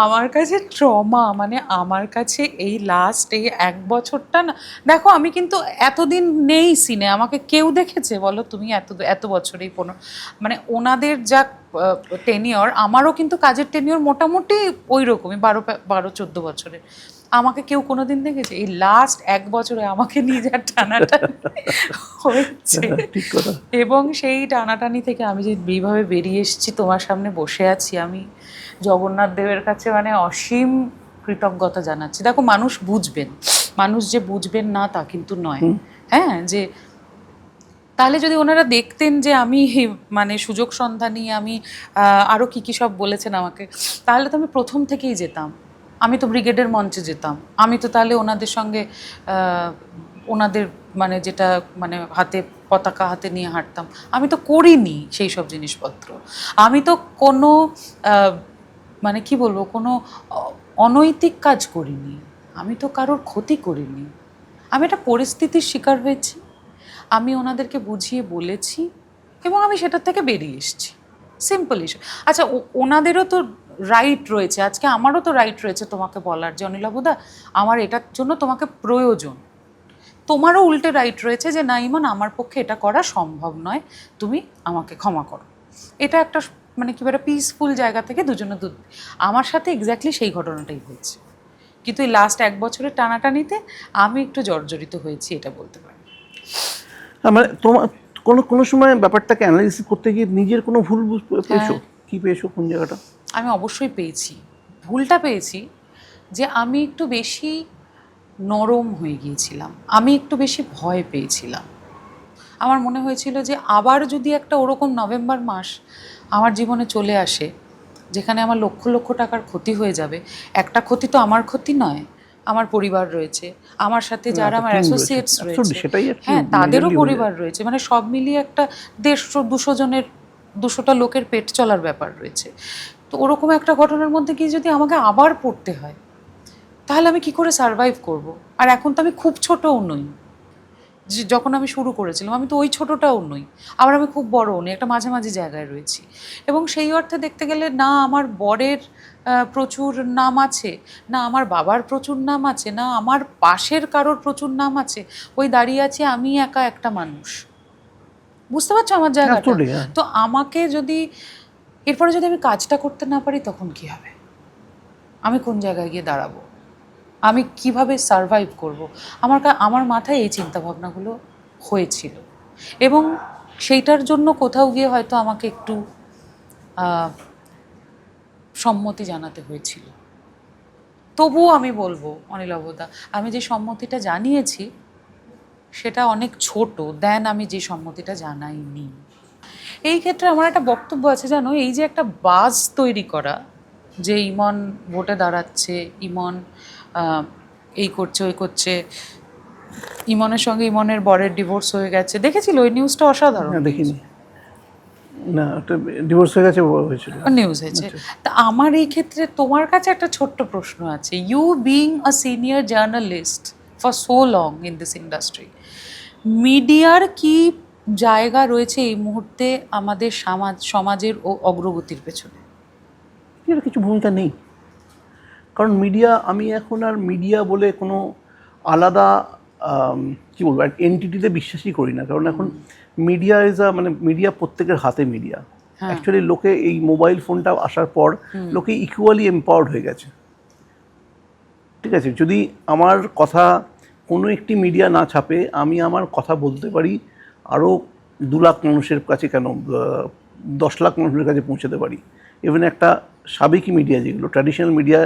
আমার কাছে ট্রমা, মানে আমার কাছে এই লাস্ট এই 1 বছরটা না, দেখো আমি কিন্তু এতদিন নেই সিনে, আমাকে কেউ দেখেছে বলো তুমি? এত বছরেই মানে ওনাদের যা টেনিওর, আমারও কিন্তু কাজের টেনিওর মোটামুটি ওই রকমই, 12-14 বছরের। আমাকে কেউ কোনোদিন দেখেছে? এই লাস্ট 1 বছরে আমাকে নিয়ে যা টানাটানি হয়েছে, ঠিক কথা। এবং সেই টানাটানি থেকে আমি যে এইভাবে বেরিয়ে এসেছি, তোমার সামনে বসে আছি, আমি জগন্নাথ দেবের কাছে মানে অসীম কৃতজ্ঞতা জানাচ্ছি। দেখো, মানুষ বুঝবেন, মানুষ যে বুঝবেন না তা কিন্তু নয়। হ্যাঁ, যে তাহলে যদি ওনারা দেখতেন যে আমি মানে সুযোগ সন্ধানী, আমি আরও কী কী সব বলেছেন আমাকে, তাহলে তো আমি প্রথম থেকেই যেতাম। আমি তো ব্রিগেডের মঞ্চে যেতাম, আমি তো তাহলে ওনাদের সঙ্গে ওনাদের মানে যেটা মানে হাতে পতাকা হাতে নিয়ে হাঁটতাম। আমি তো করিনি সেই সব জিনিসপত্র। আমি তো কোনো মানে কি বলবো, কোনো অনৈতিক কাজ করিনি, আমি তো কারোর ক্ষতি করিনি। আমি একটা পরিস্থিতির শিকার হয়েছি, আমি ওনাদেরকে বুঝিয়ে বলেছি এবং আমি সেটার থেকে বেরিয়ে এসেছি। Simple issue. আচ্ছা, ওনাদেরও তো রাইট রয়েছে, আজকে আমারও তো রাইট রয়েছে তোমাকে বলার যে অনিলাভদা আমার এটার জন্য তোমাকে প্রয়োজন। তোমারও উল্টে রাইট রয়েছে যে না ইমন, আমার পক্ষে এটা করা সম্ভব নয়, তুমি আমাকে ক্ষমা করো। এটা একটা মানে কি বলে পিসফুল জায়গা থেকে দুজনে আমার সাথে এক্স্যাক্টলি সেই ঘটনাটাই হয়েছে। কিন্তু এই লাস্ট 1 বছরের টানাটানিতে আমি একটু জর্জরিত হয়েছি, এটা বলতে পারি। মানে তোমার কোনো কোনো সময় ব্যাপারটাকে অ্যানালাইসিস করতে গিয়ে নিজের কোনো ভুল পেয়েছো? কি পেয়েছো, কোন জায়গাটা? আমি অবশ্যই পেয়েছি। ভুলটা পেয়েছি যে আমি একটু বেশি নরম হয়ে গিয়েছিলাম, আমি একটু বেশি ভয় পেয়েছিলাম। আমার মনে হয়েছিল যে আবার যদি একটা ওরকম নভেম্বর মাস আমার জীবনে চলে আসে, যেখানে আমার লক্ষ লক্ষ টাকার ক্ষতি হয়ে যাবে। একটা ক্ষতি তো আমার ক্ষতি নয়, আমার পরিবার রয়েছে, আমার সাথে যারা আমার অ্যাসোসিয়েটস রয়েছে, হ্যাঁ তাদেরও পরিবার রয়েছে, মানে সব মিলিয়ে একটা 150-200 জনের 200টা লোকের পেট চলার ব্যাপার রয়েছে। তো ওরকম একটা ঘটনার মধ্যে গিয়ে যদি আমাকে আবার পড়তে হয়, তাহলে আমি কি করে সারভাইভ করব? আর এখন তো আমি খুব ছোটও নই, যখন আমি শুরু করেছিলাম আমি তো ওই ছোটটাও নই, আবার আমি খুব বড়ও নই, একটা মাঝামাঝি জায়গায় রয়েছি। এবং সেই অর্থে দেখতে গেলে না আমার বরের প্রচুর নাম আছে, না আমার বাবার প্রচুর নাম আছে, না আমার পাশের কারোর প্রচুর নাম আছে, ওই দাঁড়িয়ে আছি আমি একা একটা মানুষ। বুঝতে পারছো আমার জায়গাটা? তো আমাকে যদি এরপরে যদি আমি কাজটা করতে না পারি, তখন কি হবে? আমি কোন জায়গায় গিয়ে দাঁড়াবো? আমি কিভাবে সারভাইভ করব? আমার মাথায় এই চিন্তাভাবনাগুলো হয়েছিল, এবং সেইটার জন্য কোথাও গিয়ে হয়তো আমাকে একটু সম্মতি জানাতে হয়েছিল। তবুও আমি বলবো অনিলাভদা, আমি যে সম্মতিটা জানিয়েছি সেটা অনেক ছোট দেন আমি যে সম্মতিটা জানাইনি। এই ক্ষেত্রে আমার একটা বক্তব্য আছে জানো, এই যে একটা বাজ তৈরি করা যে ইমন ভোটে দাঁড়াচ্ছে, ইমন এই করছে ওই করছে, ইমনের সঙ্গে ইমনের বরের ডিভোর্স হয়ে গেছে, দেখেছিল ওই নিউজটা? অসাধারণ। দেখিনি না, ওটা ডিভোর্স হয়ে গেছে হয়েছিল, নিউজ হয়েছে। তা আমার এই ক্ষেত্রে তোমার কাছে একটা ছোট্ট প্রশ্ন আছে। You being a senior journalist for so long in this industry, মিডিয়ার কি জায়গা রয়েছে এই মুহূর্তে আমাদের সমাজের ও অগ্রগতির পেছনে? এর কিছু ভূমিকা নেই, কারণ মিডিয়া, আমি এখন আর মিডিয়া বলে কোনো আলাদা কী বলবো এন্টিটিতে বিশ্বাসই করি না। কারণ এখন মিডিয়া মানে মিডিয়া প্রত্যেকের হাতে মিডিয়া। অ্যাকচুয়ালি লোকে এই মোবাইল ফোনটা আসার পর লোকে ইকুয়ালি এম্পাওয়ার্ড হয়ে গেছে। ঠিক আছে, যদি আমার কথা কোনো একটি মিডিয়া না ছাপে, আমি আমার কথা বলতে পারি আরও 2 লাখ মানুষের কাছে, কেন 10 লাখ মানুষের কাছে পৌঁছাতে পারি। ইভেন একটা সাবেকি মিডিয়া, যেগুলো ট্র্যাডিশনাল মিডিয়া,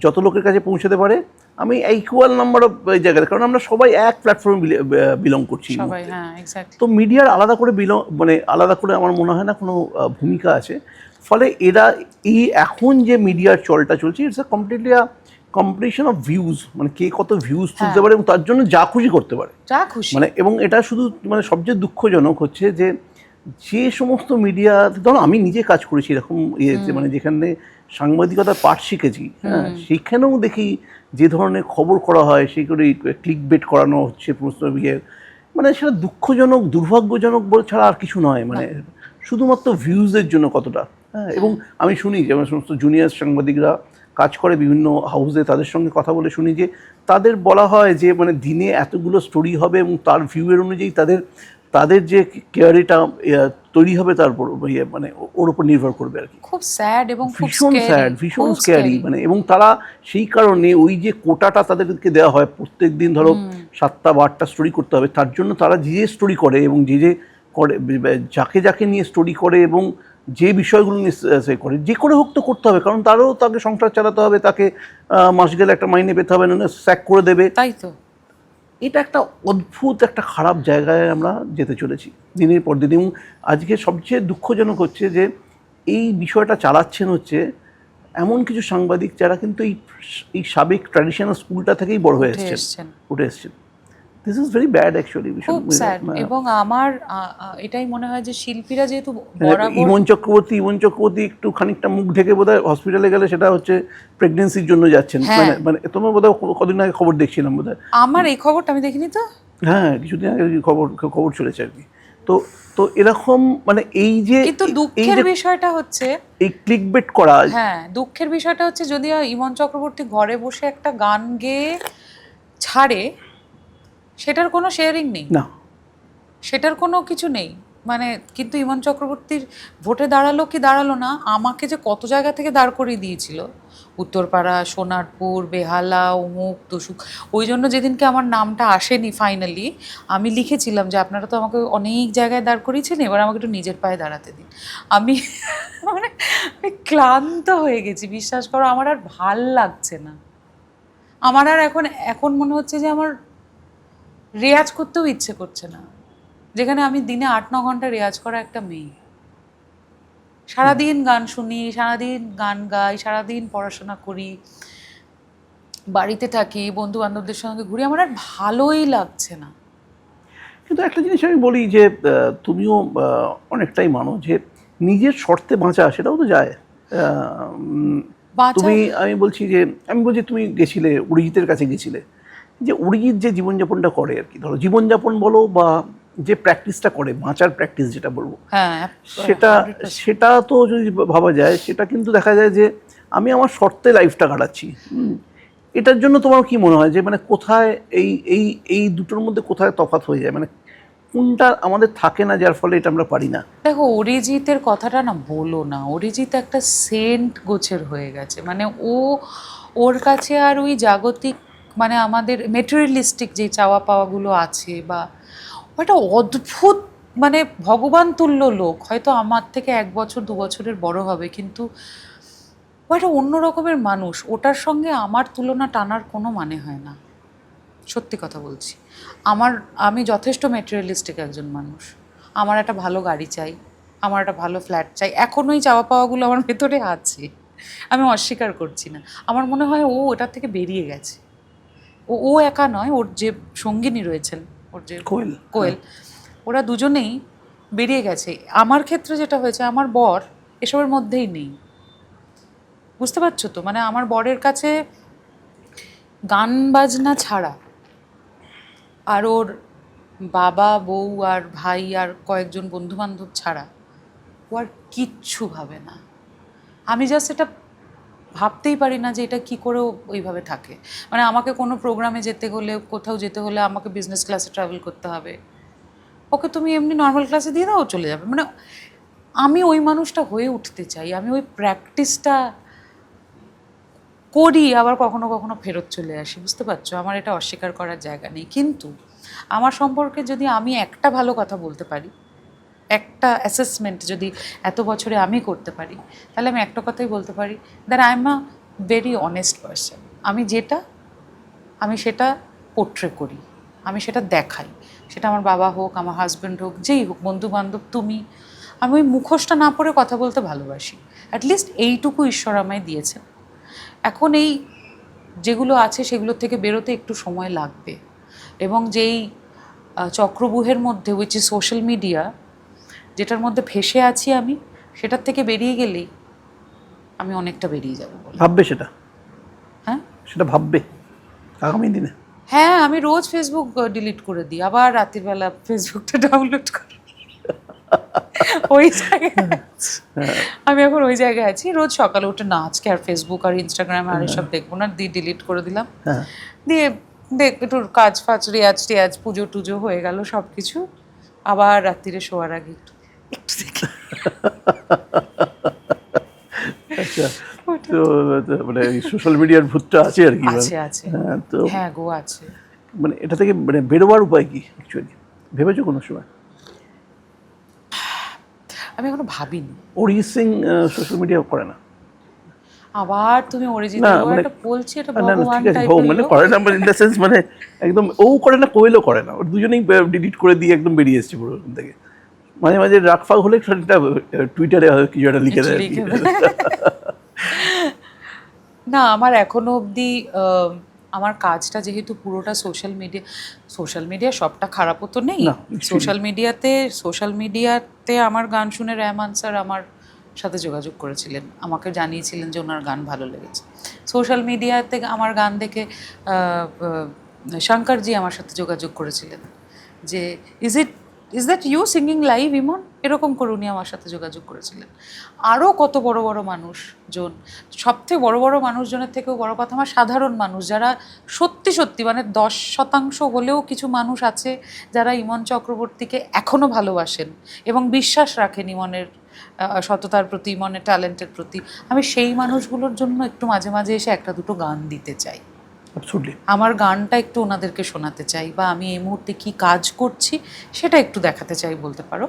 যত লোকের কাছে পৌঁছাতে পারে, আমি ইকুয়াল নাম্বার অফ জায়গায়, কারণ আমরা সবাই এক প্ল্যাটফর্মে বিলং করছি। তো মিডিয়ার আলাদা করে মানে আলাদা করে আমার মনে হয় না কোনো ভূমিকা আছে। ফলে এরা এই এখন যে মিডিয়ার চলটা চলছে, it's a completely competition of views, মানে কে কত ভিউজ তুলতে পারে এবং তার জন্য যা খুশি করতে পারে, যা খুশি। মানে এবং এটা শুধু মানে সবচেয়ে দুঃখজনক হচ্ছে যে যে সমস্ত মিডিয়া, ধরো আমি নিজে কাজ করেছি এরকম ইয়েতে, মানে যেখানে সাংবাদিকতার পাঠ শিখেছি, হ্যাঁ, সেখানেও দেখি যে ধরনের খবর করা হয়, সেগুলো ক্লিক বেট করানো হচ্ছে সমস্ত মানে সেটা দুঃখজনক, দুর্ভাগ্যজনক বলে ছাড়া আর কিছু নয়। মানে শুধুমাত্র ভিউজের জন্য কতটা, হ্যাঁ। এবং আমি শুনি যে আমার সমস্ত জুনিয়র সাংবাদিকরা কাজ করে বিভিন্ন হাউসে, তাদের সঙ্গে কথা বলে শুনি যে তাদের বলা হয় যে মানে দিনে এতগুলো স্টোরি হবে এবং তার ভিউয়ের অনুযায়ী তাদের তাদের যে কেয়ারিটা তৈরি হবে তার উপর মানে ওর উপর নির্ভর করবে আর কি। খুব স্যাড এবং খুব ভীষণ স্যাড, ভীষণ স্ক্যারি, মানে এবং তারা সেই কারণে ওই যে কোটাটা তাদেরকে দেওয়া হয় প্রত্যেক দিন ধরো 7টা বা 8টা স্টোরি করতে হবে, তার জন্য তারা যে স্টোরি করে এবং যে করে যাকে যাকে নিয়ে স্টোরি করে এবং যে বিষয়গুলো নিয়ে সে করে, যে করে হোক তো করতে হবে, কারণ তাকে সংসার চালাতে হবে, তাকে মাস গেলে একটা মাইনে পেতে হবে, না স্যাক করে দেবে। তাই তো এটা একটা অদ্ভুত একটা খারাপ জায়গায় আমরা যেতে চলেছি দিনের পর দিন। এবং আজকে সবচেয়ে দুঃখজনক হচ্ছে যে এই বিষয়টা চালাচ্ছেন হচ্ছে এমন কিছু সাংবাদিক যারা কিন্তু এই সাবেক ট্র্যাডিশনাল স্কুলটা থেকেই বড় হয়ে উঠে এসছেন। This is very bad actually. খুব স্যাড। এবং আমার এটাই মনে হয় যে শিল্পীরা যেহেতু বরাবর ইমন চক্রবর্তী একটু খানিকটা মুখ ঢেকে বোধহয় হসপিটালে গেলে সেটা হচ্ছে প্রেগনেন্সির জন্য যাচ্ছেন, মানে তোমার বোধহয় কদিন আগে খবর দেখছিলাম বোধহয়। আমার এই খবরটা আমি দেখিনি তো। হ্যাঁ, কিছুদিন আগে খবর চলেছে আর কি। তো এরকম মানে এই যে কিন্তু দুঃখের বিষয়টা হচ্ছে এই ক্লিকবেট করা। হ্যাঁ, দুঃখের বিষয়টা হচ্ছে যদি ইমন চক্রবর্তী ঘরে বসে একটা গান গেয়ে ছাড়ে, সেটার কোনো শেয়ারিং নেই, না সেটার কোনো কিছু নেই। মানে কিন্তু ইমন চক্রবর্তীর ভোটে দাঁড়ালো কি দাঁড়ালো না, আমাকে যে কত জায়গা থেকে দাঁড় করিয়ে দিয়েছিল, উত্তরপাড়া, সোনারপুর, বেহালা, অমুক তসুক। ওই জন্য যেদিনকে আমার নামটা আসেনি ফাইনালি, আমি লিখেছিলাম যে আপনারা তো আমাকে অনেক জায়গায় দাঁড় করিয়েছেন, এবার আমাকে একটু নিজের পায়ে দাঁড়াতে দিন। আমি মানে আমি ক্লান্ত হয়ে গেছি, বিশ্বাস করো, আমার আর ভাল লাগছে না। আমার আর এখন মনে হচ্ছে যে আমার রেয়াজ করতেও ইচ্ছে করছে না, যেখানে আমি দিনে 8-9 ঘন্টা রেয়াজ করা একটা মেয়ে, সারাদিন গান শুনি, সারাদিন গান গাই, সারাদিন পড়াশোনা করি, বাড়িতে থাকি, বন্ধু বান্ধবদের সঙ্গে ঘুরি, আমার আর ভালোই লাগছে না। কিন্তু একটা জিনিস আমি বলি যে তুমিও অনেকটাই মানো যে নিজের শর্তে বাঁচা, সেটাও তো যায়। আমি বলছি তুমি গেছিলে, অরিজিতের কাছে গেছিলে, যে অরিজিৎ যে জীবনযাপনটা করে আর কি, ধরো জীবনযাপন বলো বা যে প্র্যাকটিসটা করে, বাঁচার প্র্যাকটিস যেটা বলবো, সেটা তো যদি ভাবা যায়, সেটা কিন্তু দেখা যায় যে আমি আমার শর্তে লাইফটা কাটাচ্ছি। এটার জন্য তোমার কি মনে হয় যে মানে কোথায় এই দুটোর মধ্যে কোথায় তফাৎ হয়ে যায়, মানে কোনটা আমাদের থাকে না যার ফলে এটা আমরা পারি না? দেখো, অরিজিতের কথাটা না বলো না, অরিজিৎ একটা সেন্ট গোছের হয়ে গেছে। মানে ওর কাছে আর ওই জাগতিক মানে আমাদের মেটেরিয়ালিস্টিক যে চাওয়া পাওয়াগুলো আছে, বা একটা অদ্ভুত মানে ভগবান তুল্য লোক, হয়তো আমার থেকে 1 বছর 2 বছরের বড় হবে, কিন্তু ও একটা অন্য রকমের মানুষ। ওটার সঙ্গে আমার তুলনা টানার কোনো মানে হয় না, সত্যি কথা বলছি। আমি যথেষ্ট মেটেরিয়ালিস্টিক একজন মানুষ। আমার একটা ভালো গাড়ি চাই, আমার একটা ভালো ফ্ল্যাট চাই, এখনও এই চাওয়া পাওয়াগুলো আমার ভেতরে আছে, আমি অস্বীকার করছি না। আমার মনে হয় ও ওটার থেকে বেরিয়ে গেছে। ও একা নয়, ওর যে সঙ্গিনী রয়েছেন, ওর যে কোয়েল, ওরা দুজনেই বেরিয়ে গেছে। আমার ক্ষেত্রে যেটা হয়েছে, আমার বর এসবের মধ্যেই নেই, বুঝতে পারছো তো? মানে আমার বরের কাছে গান বাজনা ছাড়া আর ওর বাবা, বউ আর ভাই আর কয়েকজন বন্ধু বান্ধব ছাড়া ও আর কিচ্ছু ভাবে না। আমি জাস্ট এটা ভাবতেই পারি না যে এটা কি করে ওইভাবে থাকে। মানে আমাকে কোনো প্রোগ্রামে যেতে হলে, কোথাও যেতে হলে আমাকে বিজনেস ক্লাসে ট্রাভেল করতে হবে, ওকে তুমি এমনি নর্মাল ক্লাসে দিয়ে দাও, চলে যাবে। মানে আমি ওই মানুষটা হয়ে উঠতে চাই, আমি ওই প্র্যাকটিসটা করি, আবার কখনো কখনো ফেরত চলে আসি, বুঝতে পারছো? আমার এটা অস্বীকার করার জায়গা নেই। কিন্তু আমার সম্পর্কে যদি আমি একটা ভালো কথা বলতে পারি, একটা অ্যাসেসমেন্ট যদি এত বছরে আমি করতে পারি, তাহলে আমি একটা কথাই বলতে পারি, that I am a very honest person. আমি সেটা পোট্রে করি, আমি সেটা দেখাই। সেটা আমার বাবা হোক, আমার হাজব্যান্ড হোক, যেই হোক, বন্ধু বান্ধব, তুমি, আমি ওই মুখোশটা না পরে কথা বলতে ভালোবাসি। অ্যাটলিস্ট এইটুকু ঈশ্বর আমায় দিয়েছেন। এখন এই যেগুলো আছে সেগুলোর থেকে বেরোতে একটু সময় লাগবে, এবং যেই চক্রব্যূহের মধ্যে, উইচ ইজ সোশ্যাল মিডিয়া, যেটার মধ্যে ভেসে আছি আমি, সেটার থেকে বেরিয়ে গেলেই আমি অনেকটা বেরিয়ে যাবো। ভাববে সেটা? হ্যাঁ, সেটা ভাববে আগামী দিনে? হ্যাঁ, আমি রোজ ফেসবুক ডিলিট করে দিই, আবার রাত্রিবেলা ফেসবুকটা ডাউনলোড করি। ওই জায়গায় আমি এখন ওই জায়গায় আছি, রোজ সকালে উঠে না আজকে আর ফেসবুক আর ইনস্টাগ্রাম আর এসব দেখবো না, দিয়ে ডিলিট করে দিলাম। দিয়ে একটু কাজ ফাজ, রেয়াজ পুজো টুজো হয়ে গেল সব কিছু, আবার রাত্রিরে শোয়ার আগে একটু একটু দেখি। আচ্ছা, তো মানে সোশ্যাল মিডিয়ার ভূতটা আছে আর কি। আছে আছে, হ্যাঁ, তো হ্যাঁ গো আছে। মানে এটা থেকে মানে বেরোবার উপায় কি অ্যাকচুয়ালি ভেবেছো কোনো সময়? আমি এখনো ভাবিনি। অরিজিৎ সিং সোশ্যাল মিডিয়া করে না? আবার তুমি অরিজিৎ না, ও মানে একটা বলছি, এটা না না ভগবান ঠিক আছে, টাইপের মানে লোক। করে না মানে ইন দ্য সেন্স মানে একদম ও করে না, কোয়েলও করে না, ওর দুজনেই ডিলিট করে দিয়ে একদম বেরিয়ে এসছে পুরো ওখান থেকে। মাঝে মাঝে রাগ ফাগ হলে সেটা টুইটারে কিছু একটা লিখে দেয় আর কি। লিখে দেয়। না, আমার এখনো অবধি আমার কাজটা যেহেতু পুরোটা সোশ্যাল মিডিয়া সবটা খারাপও তো নেই। না, নিশ্চয়ই। সোশ্যাল মিডিয়াতে আমার গান শুনে রহমান স্যার আমার সাথে যোগাযোগ করেছিলেন, আমাকে জানিয়েছিলেন যে ওনার গান ভালো লেগেছে। সোশ্যাল মিডিয়াতে আমার গান দেখে শঙ্করজি আমার সাথে যোগাযোগ করেছিলেন যে is that you singing live Iman, এরকম করে উনি আমার সাথে যোগাযোগ করেছিলেন। আরও কত বড় বড় মানুষজন, সবথেকে বড় বড় মানুষজনের থেকেও বড় কথা আমার সাধারণ মানুষ, যারা সত্যি সত্যি মানে 10% হলেও কিছু মানুষ আছে যারা ইমন চক্রবর্তীকে এখনও ভালোবাসেন এবং বিশ্বাস রাখেন ইমনের সততার প্রতি, ইমনের ট্যালেন্টের প্রতি। আমি সেই মানুষগুলোর জন্য একটু মাঝে মাঝে এসে একটা দুটো গান দিতে চাই। অ্যাবসলিউটলি। আমার গানটা একটু ওনাদেরকে শোনাতে চাই, বা আমি এই মুহূর্তে কি কাজ করছি সেটা একটু দেখাতে চাই বলতে পারো।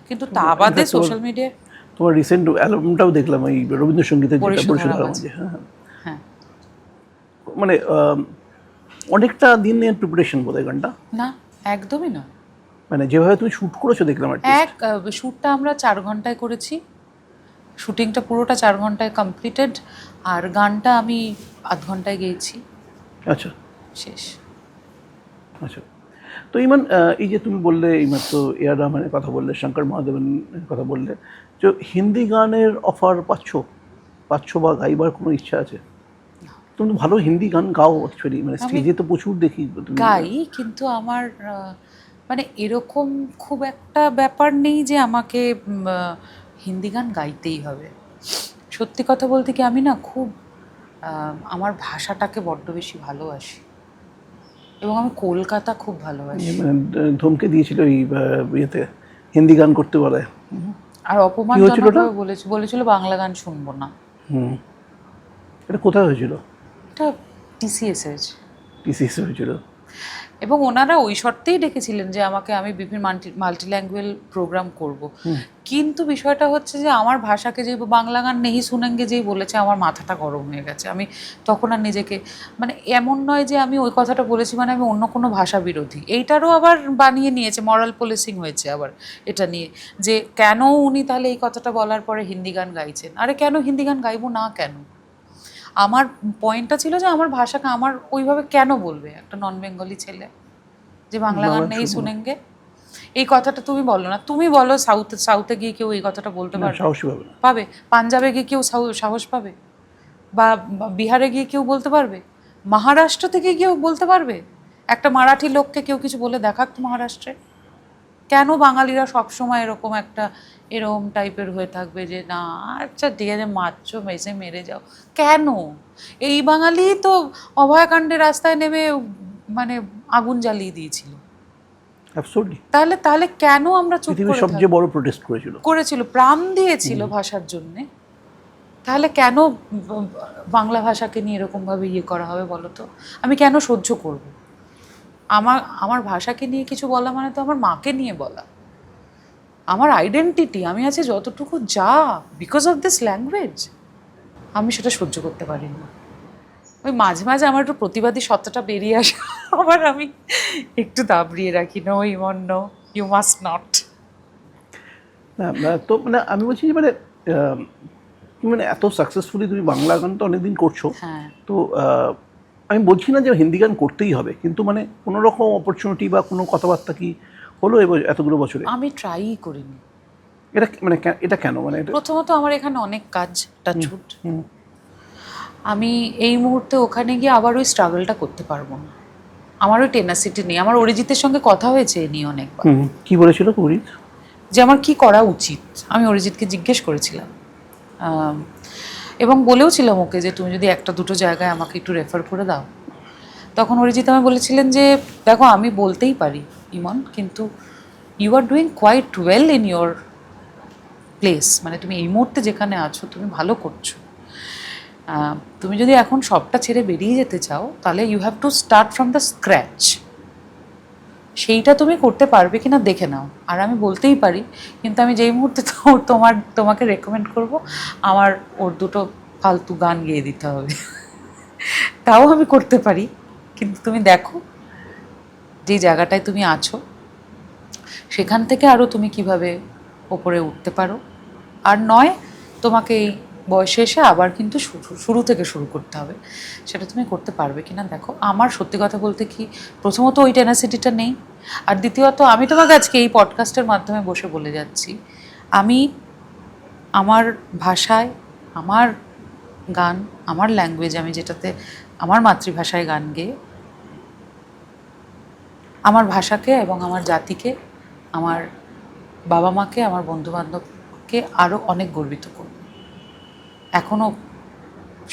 কিন্তু তা বাদে সোশ্যাল মিডিয়ায় তোমার রিসেন্ট অ্যালবামটাও দেখলাম, এই রবীন্দ্রসঙ্গীতের যেটা পরিশোধরা পরিশোধরা মাঝে। মাঝে। হ্যাঁ, হ্যাঁ, মানে অনেকটা দিনের প্রিপারেশন বোধহয় গানটা, না একদমই না। মানে যেভাবে তুমি শ্যুট করেছো দেখলাম আর শ্যুটটা আমরা 4 ঘন্টায় করেছি, শুটিংটা পুরোটা 4 ঘন্টায় কমপ্লিটেড, আর গানটা আমি আধ ঘন্টায় গেয়েছি, আচ্ছা শেষ। আচ্ছা। তো ইমান, এই যে তুমি বললে এইমাত্র এআর রহমানের কথা বললে, শঙ্কর মহাদেবনের কথা বললে, যে হিন্দি গানের অফার পাচ্ছ বা গাইবার কোনো ইচ্ছা আছে? তুমি তো ভালো হিন্দি গান গাও অ্যাকচুয়ালি, মানে স্টেজে তো প্রচুর দেখি তুমি। গাই, কিন্তু আমার মানে এরকম খুব একটা ব্যাপার নেই যে আমাকে হিন্দি গান গাইতেই হবে। সত্যি কথা বলতে কি, আমি না খুব আমার ভাষাটাকে বড্ড বেশি ভালোবাসি, এবং আমি কলকাতা খুব ভালোবাসি। মানে ধমকে দিয়েছিল এই ইয়েতে হিন্দি গান করতে বলে। আর অপমানজনকভাবে বলেছিল বাংলা গান শুনবো না। হুম, এটা কোথায় হয়েছিল? এটা টিসিএস হয়েছে। টিসিএস হয়েছিল। এবং ওনারা ওই শর্তেই ডেকেছিলেন যে আমি বিভিন্ন মাল্টিল্যাঙ্গুয়েল প্রোগ্রাম করব। কিন্তু বিষয়টা হচ্ছে যে আমার ভাষাকে যে বাংলা গান নেহি শুনেঙ্গে যেই বলেছে, আমার মাথাটা গরম হয়ে গেছে। আমি তখন আর নিজেকে, মানে এমন নয় যে আমি ওই কথাটা বলেছি মানে আমি অন্য কোনো ভাষা বিরোধী, এইটারও আবার বানিয়ে নিয়েছে, মরাল পুলিশিং হয়েছে আবার এটা নিয়ে, যে কেন উনি তাহলে এই কথাটা বলার পরে হিন্দি গান গাইছেন। আরে কেন হিন্দি গান গাইবো না কেন? আমার পয়েন্টটা ছিল যে আমার ভাষাকে আমার ওইভাবে কেন বলবে একটা নন বেঙ্গলি ছেলে যে বাংলা গান নেই শুনেঙ্গে। এই কথাটা তুমি বলো না, তুমি বলো সাউথে গিয়ে কেউ এই কথাটা বলতে পারবে? পাবে? পাঞ্জাবে গিয়ে কেউ সাহস পাবে? বা বিহারে গিয়ে কেউ বলতে পারবে? মহারাষ্ট্র থেকে কেউ বলতে পারবে? একটা মারাঠি লোককে কেউ কিছু বলে দেখাক তো মহারাষ্ট্রে। কেন বাঙালিরা সবসময় এরকম টাইপের হয়ে থাকবে যে না আচ্ছা ঠিক আছে মারছো মেসে মেরে যাও? কেন? এই বাঙালি তো অভয়াকাণ্ডে রাস্তায় নেমে মানে আগুন জ্বালিয়ে দিয়েছিল। তাহলে কেন আমরা চুপ করে সবচেয়ে বড় প্রোটেস্ট করেছিল, প্রাণ দিয়েছিল ভাষার জন্যে। তাহলে কেন বাংলা ভাষাকে নিয়ে এরকমভাবে করা হবে বলো তো? আমি কেন সহ্য করব? আমার ভাষাকে নিয়ে কিছু বলা মানে তো আমার মাকে নিয়ে বলা, আমার আইডেন্টিটি, আমি আছে যতটুকু যা, বিকজ অফ দিস ল্যাঙ্গুয়েজ আমি সেটা সহ্য করতে পারি না। ওই মাঝে মাঝে আমার একটু প্রতিবাদী সত্তাটা বেরিয়ে আসে, আবার আমি একটু দাবড়িয়ে রাখি, no Imon no, you must not. না তো মানে আমি বলছি যে মানে মানে এত সাকসেসফুলি তুমি বাংলা গান তো অনেকদিন করছো, তো আমি বলছি না যে হিন্দি গান করতেই হবে, কিন্তু মানে কোনো রকম অপরচুনিটি বা কোনো কথাবার্তা কি হলো এতগুলো বছরে? আমি ট্রাই করিনি। এটা মানে এটা কেন? মানে প্রথমত আমার এখানে অনেক কাজ, টাচউড। আমি এই মুহূর্তে ওখানে গিয়ে আবার ওই স্ট্রাগলটা করতে পারবো না, আমার ওই টেনাসিটি নেই। আমার অরিজিতের সঙ্গে কথা হয়েছে এ নিয়ে অনেকবার। কি বলেছিল অরিজিৎ? যে আমার কি করা উচিত, আমি অরিজিৎকে জিজ্ঞেস করেছিলাম এবং বলেও ছিলাম ওকে যে তুমি যদি একটা দুটো জায়গায় আমাকে একটু রেফার করে দাও। তখন অরিজিৎ আমায় বলেছিলেন যে দেখো আমি বলতেই পারি ইমন, কিন্তু you are doing quite well in your place, মানে তুমি এই মুহূর্তে যেখানে আছো তুমি ভালো করছো। তুমি যদি এখন সবটা ছেড়ে বেরিয়ে যেতে চাও তাহলে you have to start from the scratch. সেইটা তুমি করতে পারবে কিনা দেখে নাও। আর আমি বলতেই পারি, কিন্তু আমি যেই মুহূর্তে তোমাকে রেকমেন্ড করব, আমার ওর দুটো ফালতু গান গেয়ে দিতে হবে। তাও আমি করতে পারি, কিন্তু তুমি দেখো যেই জায়গাটায় তুমি আছো সেখান থেকে আরও তুমি কিভাবে ওপরে উঠতে পারো। আর নয় তোমাকে এই বয়সে এসে আবার কিন্তু শুরু থেকে শুরু করতে হবে। সেটা তুমি করতে পারবে কিনা দেখো। আমার সত্যি কথা বলতে কি, প্রথমত ওই টেনাসিটিটা নেই, আর দ্বিতীয়ত আমি তোমাকে আজকে এই পডকাস্টের মাধ্যমে বসে বলে যাচ্ছি, আমি আমার ভাষায়, আমার গান, আমার ল্যাঙ্গুয়েজ, আমি যেটাতে আমার মাতৃভাষায় গান গেয়ে আমার ভাষাকে এবং আমার জাতিকে, আমার বাবা মাকে, আমার বন্ধুবান্ধবকে আরও অনেক গর্বিত করব। এখনও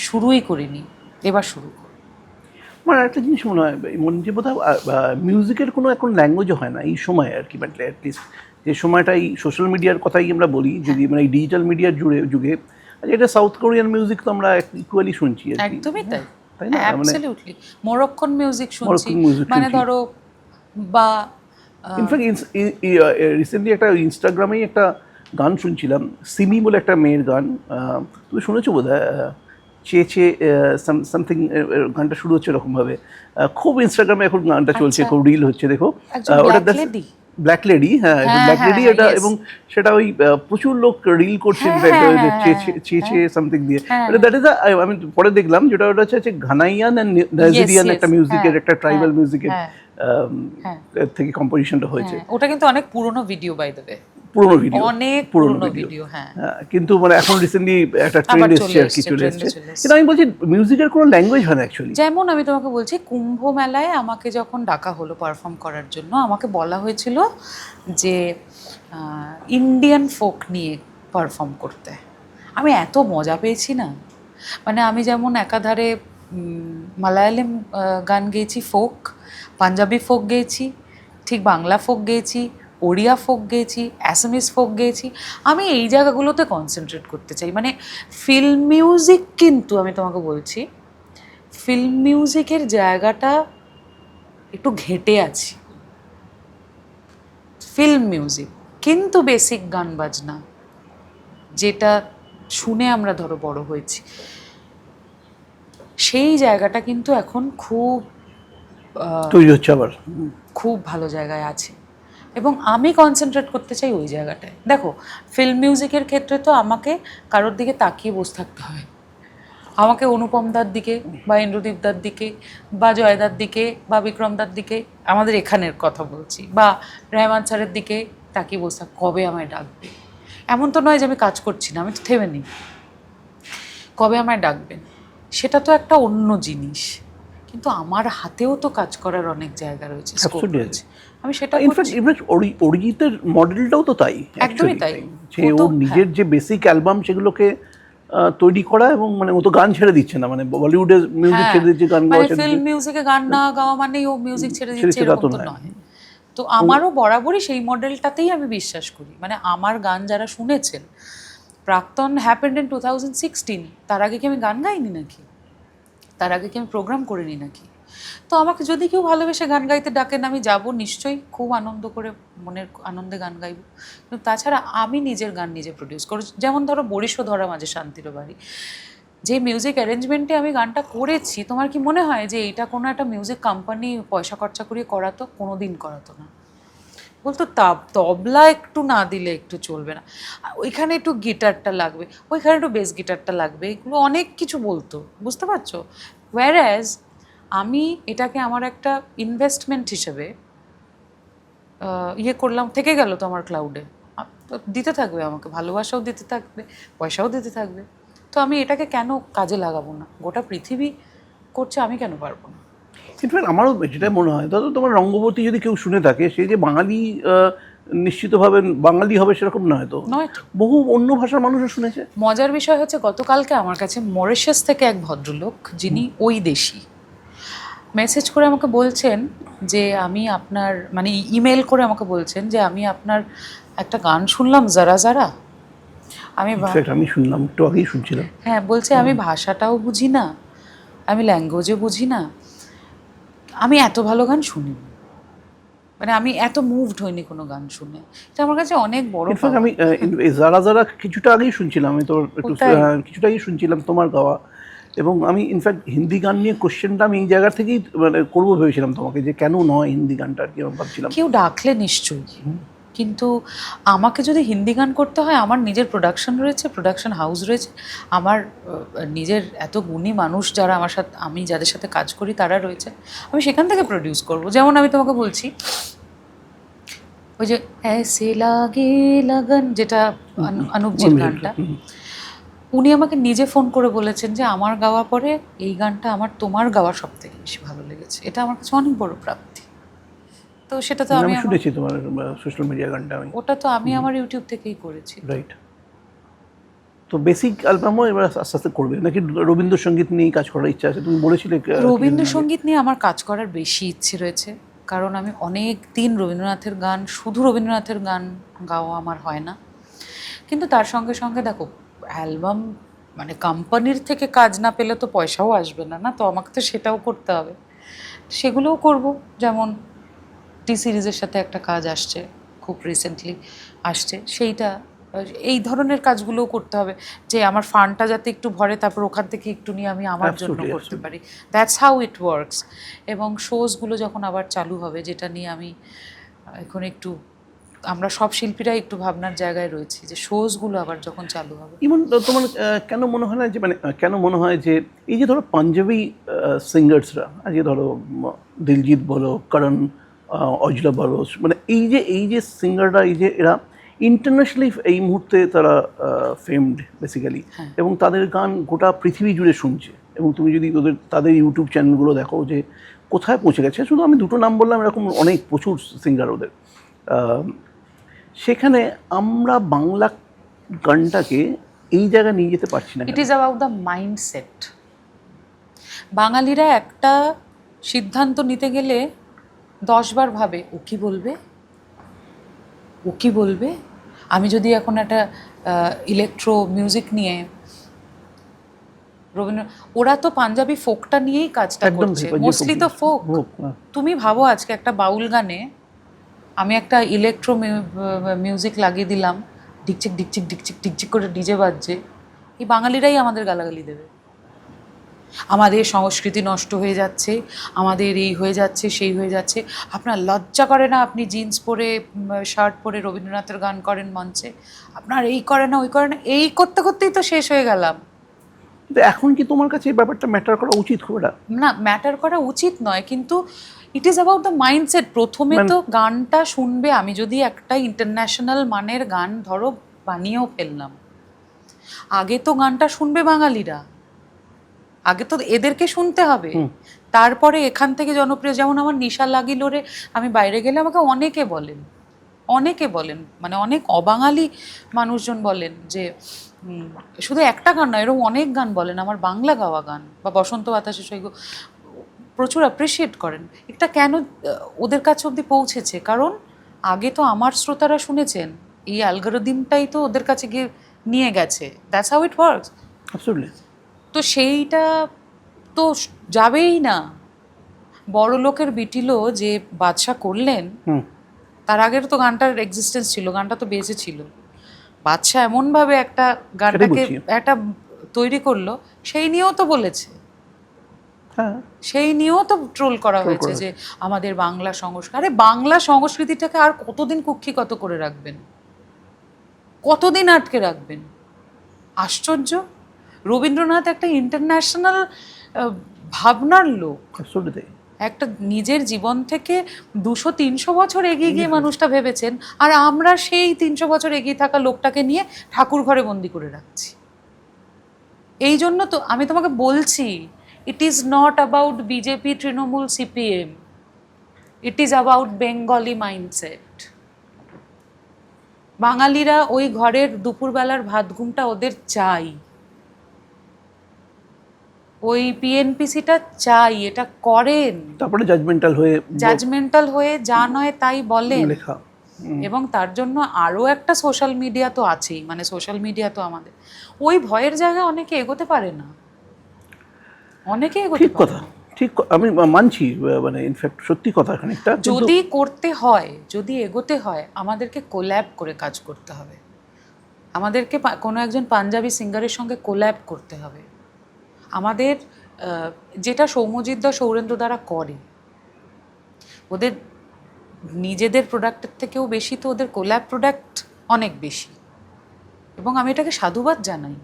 শুরুই করিনি, এবার শুরু করব। আমার একটা জিনিস মনে হয়, মনে যে বোধহয় মিউজিকের কোনো এখন ল্যাঙ্গুয়েজও হয় না এই সময় আর কি, মানে অ্যাটলিস্ট যে সময়টা এই সোশ্যাল মিডিয়ার কথাই আমরা বলি, যদি মানে এই ডিজিটাল মিডিয়ার যুগে এটা সাউথ কোরিয়ান মিউজিক তো আমরা ইকুয়ালি শুনছি আর কি। একদমই তাই, তাই না? মানে অ্যাবসলিউটলি মরক্কন মিউজিক শুনছি, মরক্কন মিউজিক মানে শুনছি। ধরো বা ইনফ্যাক্ট রিসেন্টলি একটা ইনস্টাগ্রামেই একটা গান শুনছিলাম, সিমি বলে একটা মেয়ের গান, তুমি শুনেছো বোধ হয়, চেয়ে সামথিং গানটা শুরু হচ্ছে এরকমভাবে, খুব ইনস্টাগ্রামে এখন গানটা চলছে, আচ্ছা। খুব রিল হচ্ছে দেখো। একজন ওটা Black Lady? ব্ল্যাক লেডি, হ্যাঁ হ্যাঁ, ব্ল্যাক লেডি হ্যাঁ, এটা, yes. এবং সেটা ওই প্রচুর লোক রিল করছে হ্যাঁ, ইনফ্যাক্ট হ্যাঁ, হ্যাঁ, চেয়ে সামথিং দিয়ে। হ্যাঁ, দ্যাট ইজ আমি পরে দেখলাম যেটা ওটা হচ্ছে ঘানাইয়ান অ্যান্ড নাইজেরিয়ান yes, একটা মিউজিকের, হ্যাঁ, একটা ট্রাইবাল হ্যাঁ, মিউজিকের হ্যাঁ, হ্যাঁ, থেকে কম্পোজিশনটা হয়েছে। হ্যাঁ, ওটা কিন্তু অনেক পুরনো ভিডিও, বাই দ্য ওয়ে, পুরোনো ভিডিও, অনেক পুরনো ভিডিও। হ্যাঁ, কিন্তু মানে এখন রিসেন্টলি একটা আবার ট্রেন্ড চলে এসছে আর কি, এসছে, চলে ট্রেন্ডে এসছে। চলে এসছে। কিন্তু আমি বলছি মিউজিকের কোনো ল্যাঙ্গুয়েজ হয় না অ্যাকচুয়ালি। যেমন আমি তোমাকে বলছি, কুম্ভ মেলায় আমাকে যখন ডাকা হলো পারফর্ম করার জন্য, আমাকে বলা হয়েছিল যে ইন্ডিয়ান ফোক নিয়ে পারফর্ম করতে। আমি এত মজা পেয়েছি না, মানে আমি যেমন একাধারে মালায়ালাম গান গেয়েছি, ফোক, পাঞ্জাবি ফোক গেয়েছি, ঠিক বাংলা ফোক গেয়েছি, ওড়িয়া ফোক গেয়েছি, অ্যাসামিস ফোক গেয়েছি। আমি এই জায়গাগুলোতে কনসেন্ট্রেট করতে চাই। মানে ফিল্ম মিউজিক, কিন্তু আমি তোমাকে বলছি ফিল্ম মিউজিকের জায়গাটা একটু ঘেঁটে আছি। ফিল্ম মিউজিক কিন্তু বেসিক গান বাজনা, যেটা শুনে আমরা ধরো বড় হয়েছি, সেই জায়গাটা কিন্তু এখন খুব তৈরি হচ্ছে আবার। খুব ভালো জায়গায় আছে, এবং আমি কনসেন্ট্রেট করতে চাই ওই জায়গাটায়। দেখো, ফিল্ম মিউজিকের ক্ষেত্রে তো আমাকে কারোর দিকে তাকিয়ে বসে থাকতে হয়। আমাকে অনুপম দার দিকে বা ইন্দ্রদীপ দার দিকে বা জয়দার দিকে বা বিক্রমদার দিকে, আমাদের এখানের কথা বলছি, বা রেহমান স্যারের দিকে তাকিয়ে বসে থাক, কবে আমায় ডাকবে। এমন তো নয় যে আমি কাজ করছি না, আমি তো থেমে নিই, কবে আমায় ডাকবেন। সেটা তো একটা অন্য জিনিস, কিন্তু আমার হাতেও তো কাজ করার অনেক জায়গা রয়েছে, স্কোপ রয়েছে, আমি সেটা ইনফ্যাক্ট অরিজিতের মডেলটাও তো তাই, একদমই তাই। যে ওর নিজের যে বেসিক অ্যালবাম সেগুলোকে তৈরি করা, এবং মানে ও তো গান ছেড়ে দিচ্ছে না, মানে বলিউডের মিউজিক ছেড়ে দিচ্ছে, গান গাওয়া ছেড়ে ফিল্ম দিচ্ছে। মিউজিকে গান না গাওয়া মানেই ও মিউজিক ছেড়ে দিচ্ছে, ছেড়ে এরকম তো নয়। তো আমারও বরাবরই সেই মডেলটাতেই আমি বিশ্বাস করি। মানে আমার গান যারা শুনেছেন, প্রাক্তন হ্যাপেন্ড ইন 2016, তার আগে কি আমি গান গাইনি নাকি? তার আগে কি আমি প্রোগ্রাম করিনি নাকি? তো আমাকে যদি কেউ ভালোবেসে গান গাইতে ডাকেন, আমি যাব নিশ্চয়ই, খুব আনন্দ করে, মনের আনন্দে গান গাইব। কিন্তু তাছাড়া আমি নিজের গান নিজে প্রডিউস করি। যেমন ধরো বরিশো ধরা মাঝে শান্তির বাড়ি, যে মিউজিক অ্যারেঞ্জমেন্টে আমি গানটা করেছি, তোমার কি মনে হয় যে এটা কোনো একটা মিউজিক কোম্পানি পয়সা খরচা করিয়ে করাতো? কোনো দিন করাতো না। বলতো তবলা একটু না দিলে একটু চলবে না, ওইখানে একটু গিটারটা লাগবে, ওইখানে একটু বেস গিটারটা লাগবে, এগুলো অনেক কিছু বলতো, বুঝতে পারছো? ওয়্যারঅ্যাজ আমি এটাকে আমার একটা ইনভেস্টমেন্ট হিসেবে ইয়ে করলাম, থেকে গেল তো আমার ক্লাউডে, দিতে থাকবে আমাকে, ভালোবাসাও দিতে থাকবে, পয়সাও দিতে থাকবে। তো আমি এটাকে কেন কাজে লাগাবো না? গোটা পৃথিবী করছে, আমি কেন পারবো না? ইনফ্যাক্ট আমারও যেটা মনে হয়, ধরো তোমার রঙ্গবতী যদি কেউ শুনে থাকে, সে যে বাঙালি নিশ্চিতভাবে বাঙালি হবে সেরকম নয় তো, নয় তো। বহু অন্য ভাষার মানুষও শুনেছে। মজার বিষয় হচ্ছে, গতকালকে আমার কাছে মরিশাস থেকে এক ভদ্রলোক, যিনি ওই দেশি, মেসেজ করে আমাকে বলছেন যে আমি আপনার মানে ইমেল করে আমাকে বলছেন যে আমি আপনার একটা গান শুনলাম যারা যারা আমি ইনফ্যাক্ট আমি শুনলাম, একটু আগেই শুনছিলাম। হ্যাঁ বলছে আমি ভাষাটাও বুঝি না, আমি ল্যাঙ্গুয়েজও বুঝি না, আমি এত ভালো গান শুনি, মানে আমি এত মুভড হইনি কোনো গান শুনে। এটা আমার কাছে অনেক বড় ইনফ্যাক্ট পাওয়া। আমি যারা যারা কিছুটা আগেই শুনছিলাম, আমি তো একটু তাই? কিছুটা আগেই শুনছিলাম তোমার গাওয়া। এবং আমি ইনফ্যাক্ট হিন্দি গান নিয়ে কোশ্চেনটা আমি এই জায়গা থেকেই মানে করবো ভেবেছিলাম তোমাকে, যে কেন নয় হিন্দি গানটা, আর কি আমি ভাবছিলাম। কেউ ডাকলে নিশ্চয়ই, কিন্তু আমাকে যদি হিন্দি গান করতে হয়, আমার নিজের প্রোডাকশন রয়েছে, প্রোডাকশন হাউস রয়েছে, আমার নিজের এত গুণী মানুষ যারা আমার সাথে, আমি যাদের সাথে কাজ করি তারা রয়েছে, আমি সেখান থেকে প্রডিউস করব। যেমন আমি তোমাকে বলছি ওই যে ऐसे লাগে लगन, যেটা অনুপজির গানটা, উনি আমাকে নিজে ফোন করে বলেছেন যে আমার গাওয়া পরে এই গানটা আমার তোমার গাওয়া সব থেকে বেশি ভালো লেগেছে। এটা আমার কাছে অনেক বড় প্রাপ্তি। তো সেটা তো আমি শুনেছি তোমার সোশ্যাল মিডিয়া গানটা আমি। ওটা তো আমি আমার ইউটিউব থেকেই করেছি। রাইট। তো বেসিক অ্যালবামও এবার আস্তে আস্তে করবে নাকি রবীন্দ্রসঙ্গীত নিয়েই কাজ করার ইচ্ছা আছে? তুমি বলেছিলে রবীন্দ্রসঙ্গীত নিয়ে আমার কাজ করার বেশি ইচ্ছে রয়েছে, কারণ আমি অনেক দিন রবীন্দ্রনাথের গান, শুধু রবীন্দ্রনাথের গান গাওয়া আমার হয় না। কিন্তু তার সঙ্গে সঙ্গে দেখো, অ্যালবাম মানে কোম্পানির থেকে কাজ না পেলে তো পয়সাও আসবে না, না তো আমাকে তো সেটাও করতে হবে, সেগুলোও করব। যেমন টি সিরিজের সাথে একটা কাজ আসছে, খুব রিসেন্টলি আসছে, সেইটা এই ধরনের কাজগুলোও করতে হবে, যে আমার ফান্ডটা যাতে একটু ভরে, তারপর ওখান থেকে একটু নিয়ে আমি আমার জন্য করতে পারি। That's how it works. এবং শোজগুলো যখন আবার চালু হবে, যেটা নিয়ে আমি এখন একটু, আমরা সব শিল্পীরাই একটু ভাবনার জায়গায় রয়েছি, যে শোজগুলো আবার যখন চালু হবে। ইমন তোমার কেন মনে হয় না যে মানে কেন মনে হয় যে এই যে ধরো পাঞ্জাবি সিঙ্গার্সরা, আজকে ধরো দিলজিৎ বলো, করণ অজলা বলো, মানে এই যে সিঙ্গাররা, এই যে এরা ইন্টারন্যাশনালি এই মুহূর্তে তারা ফেমড বেসিক্যালি, এবং তাদের গান গোটা পৃথিবী জুড়ে শুনছে। এবং তুমি যদি তাদের ইউটিউব চ্যানেলগুলো দেখো যে কোথায় পৌঁছে গেছে, শুধু আমি দুটো নাম বললাম, এরকম অনেক প্রচুর সিঙ্গার ওদের। সেখানে আমরা বাংলা গানটাকে এই জায়গায় নিয়ে যেতে পারছি না। It is about the mindset. বাঙালিরা একটা সিদ্ধান্ত নিতে গেলে 10 বার ভাবে, ও কি বলবে, ও কি বলবে। আমি যদি এখন একটা ইলেকট্রো মিউজিক নিয়ে রবীন্দ্র, ওরা তো পাঞ্জাবি ফোকটা নিয়েই কাজটা করছে, মোস্টলি তো ফোক। তুমি ভাবো আজকে একটা বাউল গানে আমি একটা ইলেকট্রো মিউজিক লাগিয়ে দিলাম, ডিকচিক ডিকচিক ডিকচিক ডিকচিক করে ডিজে বাজছে, এই বাঙালিরাই আমাদের গালাগালি দেবে, আমাদের সংস্কৃতি নষ্ট হয়ে যাচ্ছে, আমাদের এই হয়ে যাচ্ছে, সেই হয়ে যাচ্ছে। আপনার লজ্জা করে না, আপনি জিন্স পরে শার্ট পরে রবীন্দ্রনাথের গান করেন মঞ্চে, আপনার এই করে না, ওই করে না, এই করতে করতেই তো শেষ হয়ে গেলাম। কিন্তু এখন কি তোমার কাছে এই ব্যাপারটা ম্যাটার করা উচিত? খুব না, ম্যাটার করা উচিত নয়, কিন্তু it is about the mindset. প্রথমে তো গানটা শুনবে, আমি যদি একটা ইন্টারন্যাশনাল মানের গান ধরো বানিয়েও ফেললাম, আগে তো গানটা শুনবে বাঙালিরা, আগে তো এদেরকে শুনতে হবে, তারপরে এখান থেকে জনপ্রিয়। যেমন আমার নিশা লাগিল রে, আমি বাইরে গেলে আমাকে অনেকে বলেন, মানে অনেক অবাঙালি মানুষজন বলেন যে শুধু একটা গান নয়, এরকম অনেক গান বলেন, আমার বাংলা গাওয়া গান বা বসন্ত বাতাসে সৈগ প্রচুর অ্যাপ্রিসিয়েট করেন। এটা কেন ওদের কাছে অবধি পৌঁছেছে? কারণ আগে তো আমার শ্রোতারা শুনেছেন, এই অ্যালগরিদমটাই তো ওদের কাছে গিয়ে নিয়ে গেছে। That's how it works. তো সেইটা তো যাবেই না। বড় লোকের বিটিলো যে বাদশা করলেন, তার আগের তো গানটার এক্সিস্টেন্স ছিল, গানটা তো বেঁচে ছিল। বাদশা এমনভাবে একটা গানটাকে একটা তৈরি করলো, সেই নিয়েও তো বলেছে, সেই নিয়েও তো ট্রোল করা হয়েছে যে আমাদের বাংলা সংস্কৃতি। আরে বাংলা সংস্কৃতিটাকে আর কতদিন কুক্ষিগত করে রাখবেন, কতদিন আটকে রাখবেন? আশ্চর্য। রবীন্দ্রনাথ একটা ইন্টারন্যাশনাল ভাবনার লোক, একটা নিজের জীবন থেকে 200-300 বছর এগিয়ে গিয়ে মানুষটা ভেবেছেন, আর আমরা সেই 300 বছর এগিয়ে থাকা লোকটাকে নিয়ে ঠাকুর ঘরে বন্দি করে রাখছি। এই জন্য তো আমি তোমাকে বলছি, it is not about BJP, Trinamool, CPM, it is about Bengali mindset. বাঙালিরা ওই ঘরের দুপুরবেলার ভাত ঘুমটা ওদের চাই, ওই পিএনপিসিটা চাই, এটা করেন, তারপরে জাজমেন্টাল হয়ে যা নয় তাই বলেন লেখা। এবং তার জন্য আরও একটা সোশ্যাল মিডিয়া তো আছেই, মানে সোশ্যাল মিডিয়া তো আমাদের ওই ভয়ের জায়গায় অনেকে এগোতে পারে না, অনেকে এগোতে ঠিক পারে কথা, না। ঠিক আমি মানছি, মানে ইনফ্যাক্ট সত্যি কথা খানিকটা। যদি করতে হয়, যদি এগোতে হয়, আমাদেরকে কোল্যাব করে কাজ করতে হবে, আমাদেরকে কোনো একজন পাঞ্জাবি সিঙ্গারের সঙ্গে কোল্যাব করতে হবে। আমাদের যেটা সৌম্যজিৎ দা, সৌরেন্দ্র দ্বারা করে, ওদের নিজেদের প্রোডাক্টের থেকেও বেশি তো ওদের কোল্যাব প্রোডাক্ট অনেক বেশি, এবং আমি এটাকে সাধুবাদ জানাই।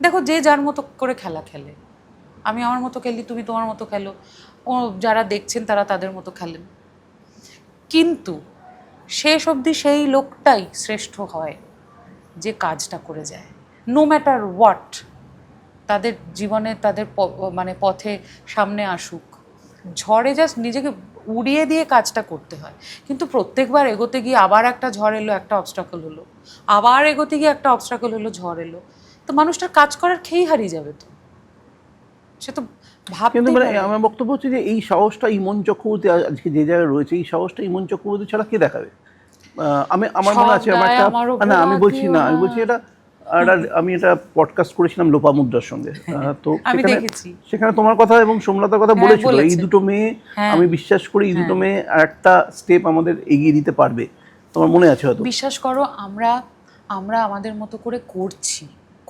দেখো, যে যার মতো করে খেলা খেলে, আমি আমার মতো খেলি, তুমি তোমার মতো খেলো, ও যারা দেখছেন তারা তাদের মতো খেলেন, কিন্তু শেষ অবধি সেই লোকটাই শ্রেষ্ঠ হয় যে কাজটা করে যায়, নো ম্যাটার হোয়াট তাদের জীবনে, তাদের মানে পথে সামনে আসুক, ঝড়ে জাস্ট নিজেকে উড়িয়ে দিয়ে কাজটা করতে হয়। কিন্তু প্রত্যেকবার এগোতে গিয়ে আবার একটা ঝড় এলো, একটা অবস্ট্রাকল হলো, আবার এগোতে গিয়ে একটা অবস্ট্রাকল হলো, ঝড় এলো, তো মানুষটার কাজ করার খেই হারিয়ে যাবে, তো সে তো কিন্তু ভাবতেই মানে পারে। আমার বক্তব্য হচ্ছে যে এই সাহসটা ইমন চক্রবর্তী আজকে যে জায়গায় রয়েছে, এই সাহসটা ইমন চক্রবর্তী ছাড়া কে দেখাবে? আমার মনে আছে আমার একটা, না আমি বলছি না, আমি বলছি এটা, আমি এটা পডকাস্ট করেছিলাম লোপামুদ্রার সঙ্গে, তো আমি সেখানে দেখেছি। সেখানে তোমার কথা এবং সোমলতার কথা হ্যাঁ, বলেছিল, এই বলেছে। দুটো মেয়ে, হ্যাঁ, আমি বিশ্বাস করি এই দুটো মেয়ে একটা স্টেপ আমাদের এগিয়ে দিতে পারবে, তোমার মনে আছে হয়তো। বিশ্বাস করো, আমরা আমরা আমাদের মতো করে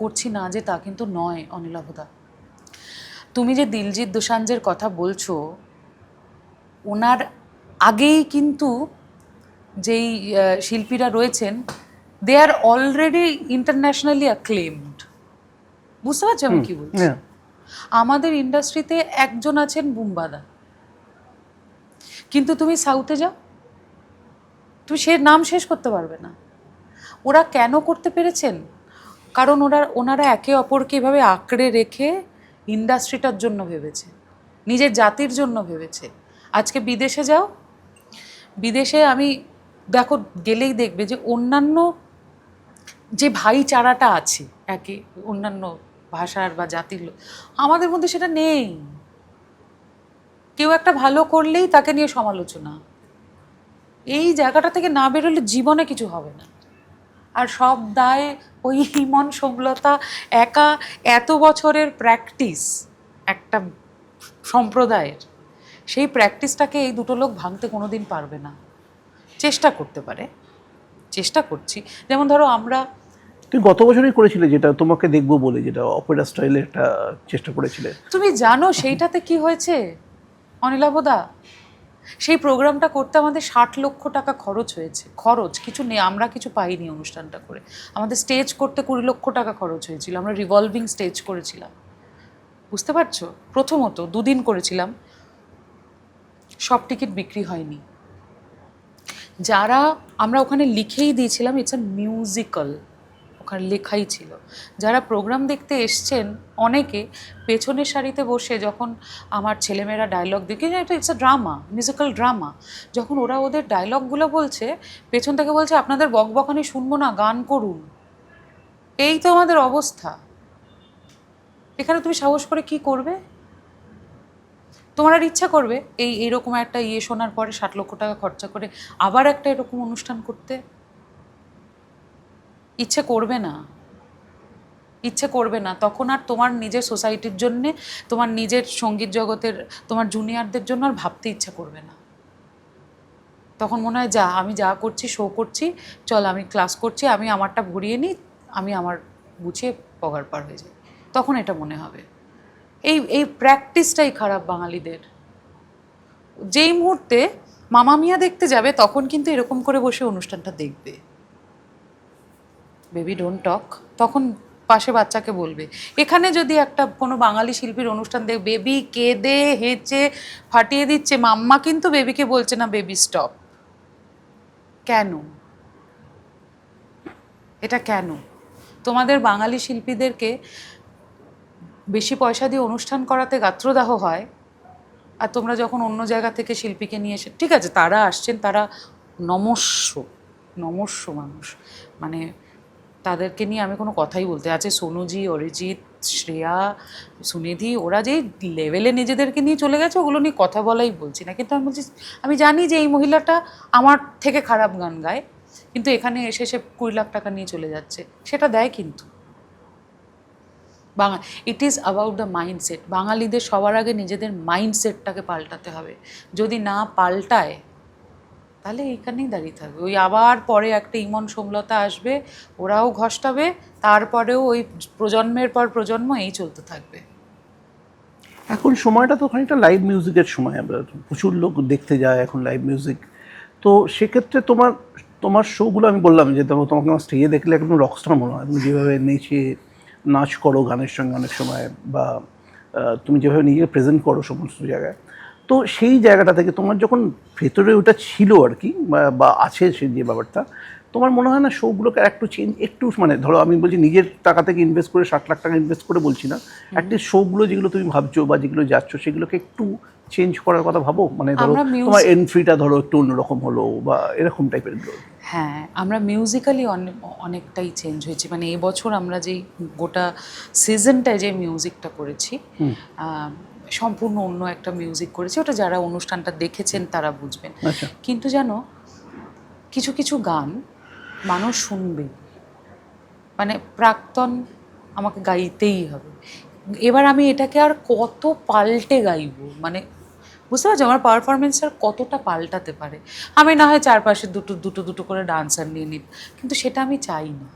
করছি না যে তা কিন্তু নয় অনিলাভদা। তুমি যে দিলজিৎ দোসাঞ্জের কথা বলছো, ওনার আগেই কিন্তু যেই শিল্পীরা রয়েছেন, দে আর অলরেডি ইন্টারন্যাশনালি অ্যাক্লেমড। বুঝতে পারছো আমি কি বলছি? হ্যাঁ, আমাদের ইন্ডাস্ট্রিতে একজন আছেন বুম্বাদা, কিন্তু তুমি সাউথে যাও, তুমি সে নাম শেষ করতে পারবে না। ওরা কেন করতে পেরেছেন? কারণ ওনারা একে অপরকে এভাবে আঁকড়ে রেখে ইন্ডাস্ট্রিটার জন্য ভেবেছে, নিজের জাতির জন্য ভেবেছে। আজকে বিদেশে যাও, বিদেশে আমি দেখো, গেলেই দেখবে যে অন্যান্য যে ভাইচারাটা আছে একে অন্যান্য ভাষার বা জাতির লোক, আমাদের মধ্যে সেটা নেই। কেউ একটা ভালো করলেই তাকে নিয়ে সমালোচনা, এই জায়গাটা থেকে না বেরোলে জীবনে কিছু হবে না। আর সব দায় ওই ইমন সোমলতা একা, এত বছরের প্র্যাকটিস একটা সম্প্রদায়ের, সেই প্র্যাকটিসটাকে এই দুটো লোক ভাঙতে কোনোদিন পারবে না। চেষ্টা করতে পারে, চেষ্টা করছি। যেমন ধরো আমরা, তুমি গত বছরই করেছিলে যেটা তোমাকে দেখবো বলে, যেটা অপেরা স্টাইলে একটা চেষ্টা করেছিলে। তুমি জানো সেইটাতে কি হয়েছে অনিলাভদা? সেই প্রোগ্রামটা করতে আমাদের 60 লক্ষ টাকা খরচ হয়েছে। খরচ কিছু নেই, আমরা কিছু পাইনি অনুষ্ঠানটা করে। আমাদের স্টেজ করতে 20 লক্ষ টাকা খরচ হয়েছিল, আমরা রিভলভিং স্টেজ করেছিলাম। বুঝতে পারছো? প্রথমত 2 দিন করেছিলাম, সব টিকিট বিক্রি হয়নি। যারা, আমরা ওখানে লিখেই দিয়েছিলাম ইটস আ মিউজিক্যাল, ওখানে লেখাই ছিল। যারা প্রোগ্রাম দেখতে এসছেন অনেকে পেছনের সারিতে বসে, যখন আমার ছেলেমেয়েরা ডায়লগ দেখে, এটা it's a drama, musical drama, যখন ওরা ওদের ডায়লগগুলো বলছে, পেছন থেকে বলছে আপনাদের বকবকানি শুনবো না, গান করুন। এই তো আমাদের অবস্থা। এখানে তুমি সাহস করে কি করবে? তোমার আর ইচ্ছা করবে এইরকম একটা শোনার পরে 60 লক্ষ টাকা খরচা করে আবার একটা এরকম অনুষ্ঠান করতে? ইচ্ছে করবে না, ইচ্ছে করবে না। তখন আর তোমার নিজের সোসাইটির জন্যে, তোমার নিজের সঙ্গীত জগতের তোমার জুনিয়রদের জন্য আর ভাবতে ইচ্ছা করবে না। তখন মনে হয় আমি যা করছি, শো করছি, চল আমি ক্লাস করছি, আমি আমারটা ভরিয়ে নিই, আমি আমার গুছিয়ে পগার পার হয়ে যাই, তখন এটা মনে হবে। এই প্র্যাকটিসটাই খারাপ বাঙালিদের। যেই মুহূর্তে মামা মিয়া দেখতে যাবে, তখন কিন্তু এরকম করে বসে অনুষ্ঠানটা দেখবে, বেবি ডোন্ট টক, তখন পাশে বাচ্চাকে বলবে। এখানে যদি একটা কোনো বাঙালি শিল্পীর অনুষ্ঠান দেখ, বেবি কেঁদে হেঁচে ফাটিয়ে দিচ্ছে, মাম্মা কিন্তু বেবিকে বলছে না বেবি স্টপ। কেন? এটা কেন? তোমাদের বাঙালি শিল্পীদেরকে বেশি পয়সা দিয়ে অনুষ্ঠান করাতে গাত্রদাহ হয়, আর তোমরা যখন অন্য জায়গা থেকে শিল্পীকে নিয়ে এসে, ঠিক আছে তারা আসছেন, তারা নমস্য নমস্য মানুষ, মানে তাদেরকে নিয়ে আমি কোনো কথাই বলতে, আছে সোনুজি, অরিজিৎ, শ্রেয়া, সুনিধি, ওরা যেই লেভেলে নিজেদেরকে নিয়ে চলে গেছে ওগুলো নিয়ে কথা বলাই বলছি না, কিন্তু আমি বলছি আমি জানি যে এই মহিলাটা আমার থেকে খারাপ গান গায়, কিন্তু এখানে এসে সে 20 লাখ টাকা নিয়ে চলে যাচ্ছে, সেটা দেয় কিন্তু it is about the mindset. বাঙালিদের সবার আগে নিজেদের মাইন্ডসেটটাকে পাল্টাতে হবে, যদি না পাল্টায় তাহলে এইখানেই দাঁড়িয়ে থাকবে। ওই আবার পরে একটা ইমন সোমলতা আসবে, ওরাও ঘষ্টাবে, তারপরেও ওই প্রজন্মের পর প্রজন্ম এই চলতে থাকবে। এখন সময়টা তো খানিকটা লাইভ মিউজিকের সময়, আমরা প্রচুর লোক দেখতে যায় এখন লাইভ মিউজিক। তো সেক্ষেত্রে তোমার তোমার শোগুলো, আমি বললাম যে তোমাকে আমার স্টেজে দেখলে একদম রকস্টার মনে হয়, তুমি যেভাবে নেচে নাচ করো গানের সঙ্গে অনেক সময়, বা তুমি যেভাবে নিজেকে প্রেজেন্ট করো সমস্ত জায়গায়, তো সেই জায়গাটা থেকে তোমার যখন ভেতরে ওটা ছিল আর কি, বা আছে সে যে ব্যাপারটা, তোমার মনে হয় না শোগুলোকে একটু চেঞ্জ, একটু মানে ধরো আমি বলছি নিজের টাকা থেকে ইনভেস্ট করে 60 লাখ টাকা ইনভেস্ট করে বলছি না, একটা শোগুলো যেগুলো তুমি ভাবছো বা যেগুলো যাচ্ছ সেগুলোকে একটু চেঞ্জ করার কথা ভাবো, মানে ধরো তোমার এন্ট্রিটা ধরো একটু অন্যরকম হলো বা এরকম টাইপের। হ্যাঁ, আমরা মিউজিক্যালি অনেকটাই চেঞ্জ হয়েছি, মানে এবছর আমরা যেই গোটা সিজনটায় যে মিউজিকটা করেছি সম্পূর্ণ অন্য একটা মিউজিক করেছি, ওটা যারা অনুষ্ঠানটা দেখেছেন তারা বুঝবেন। কিন্তু জানো কিছু কিছু গান মানুষ শুনবে, মানে প্রাক্তন আমাকে গাইতেই হবে, এবার আমি এটাকে আর কত পাল্টে গাইবো, মানে বুঝতে পারছো আমার পারফরমেন্স আর কতটা পাল্টাতে পারে। আমি না হয় চারপাশে দুটো দুটো দুটো করে ডান্সার নিয়ে নিই, কিন্তু সেটা আমি চাই না,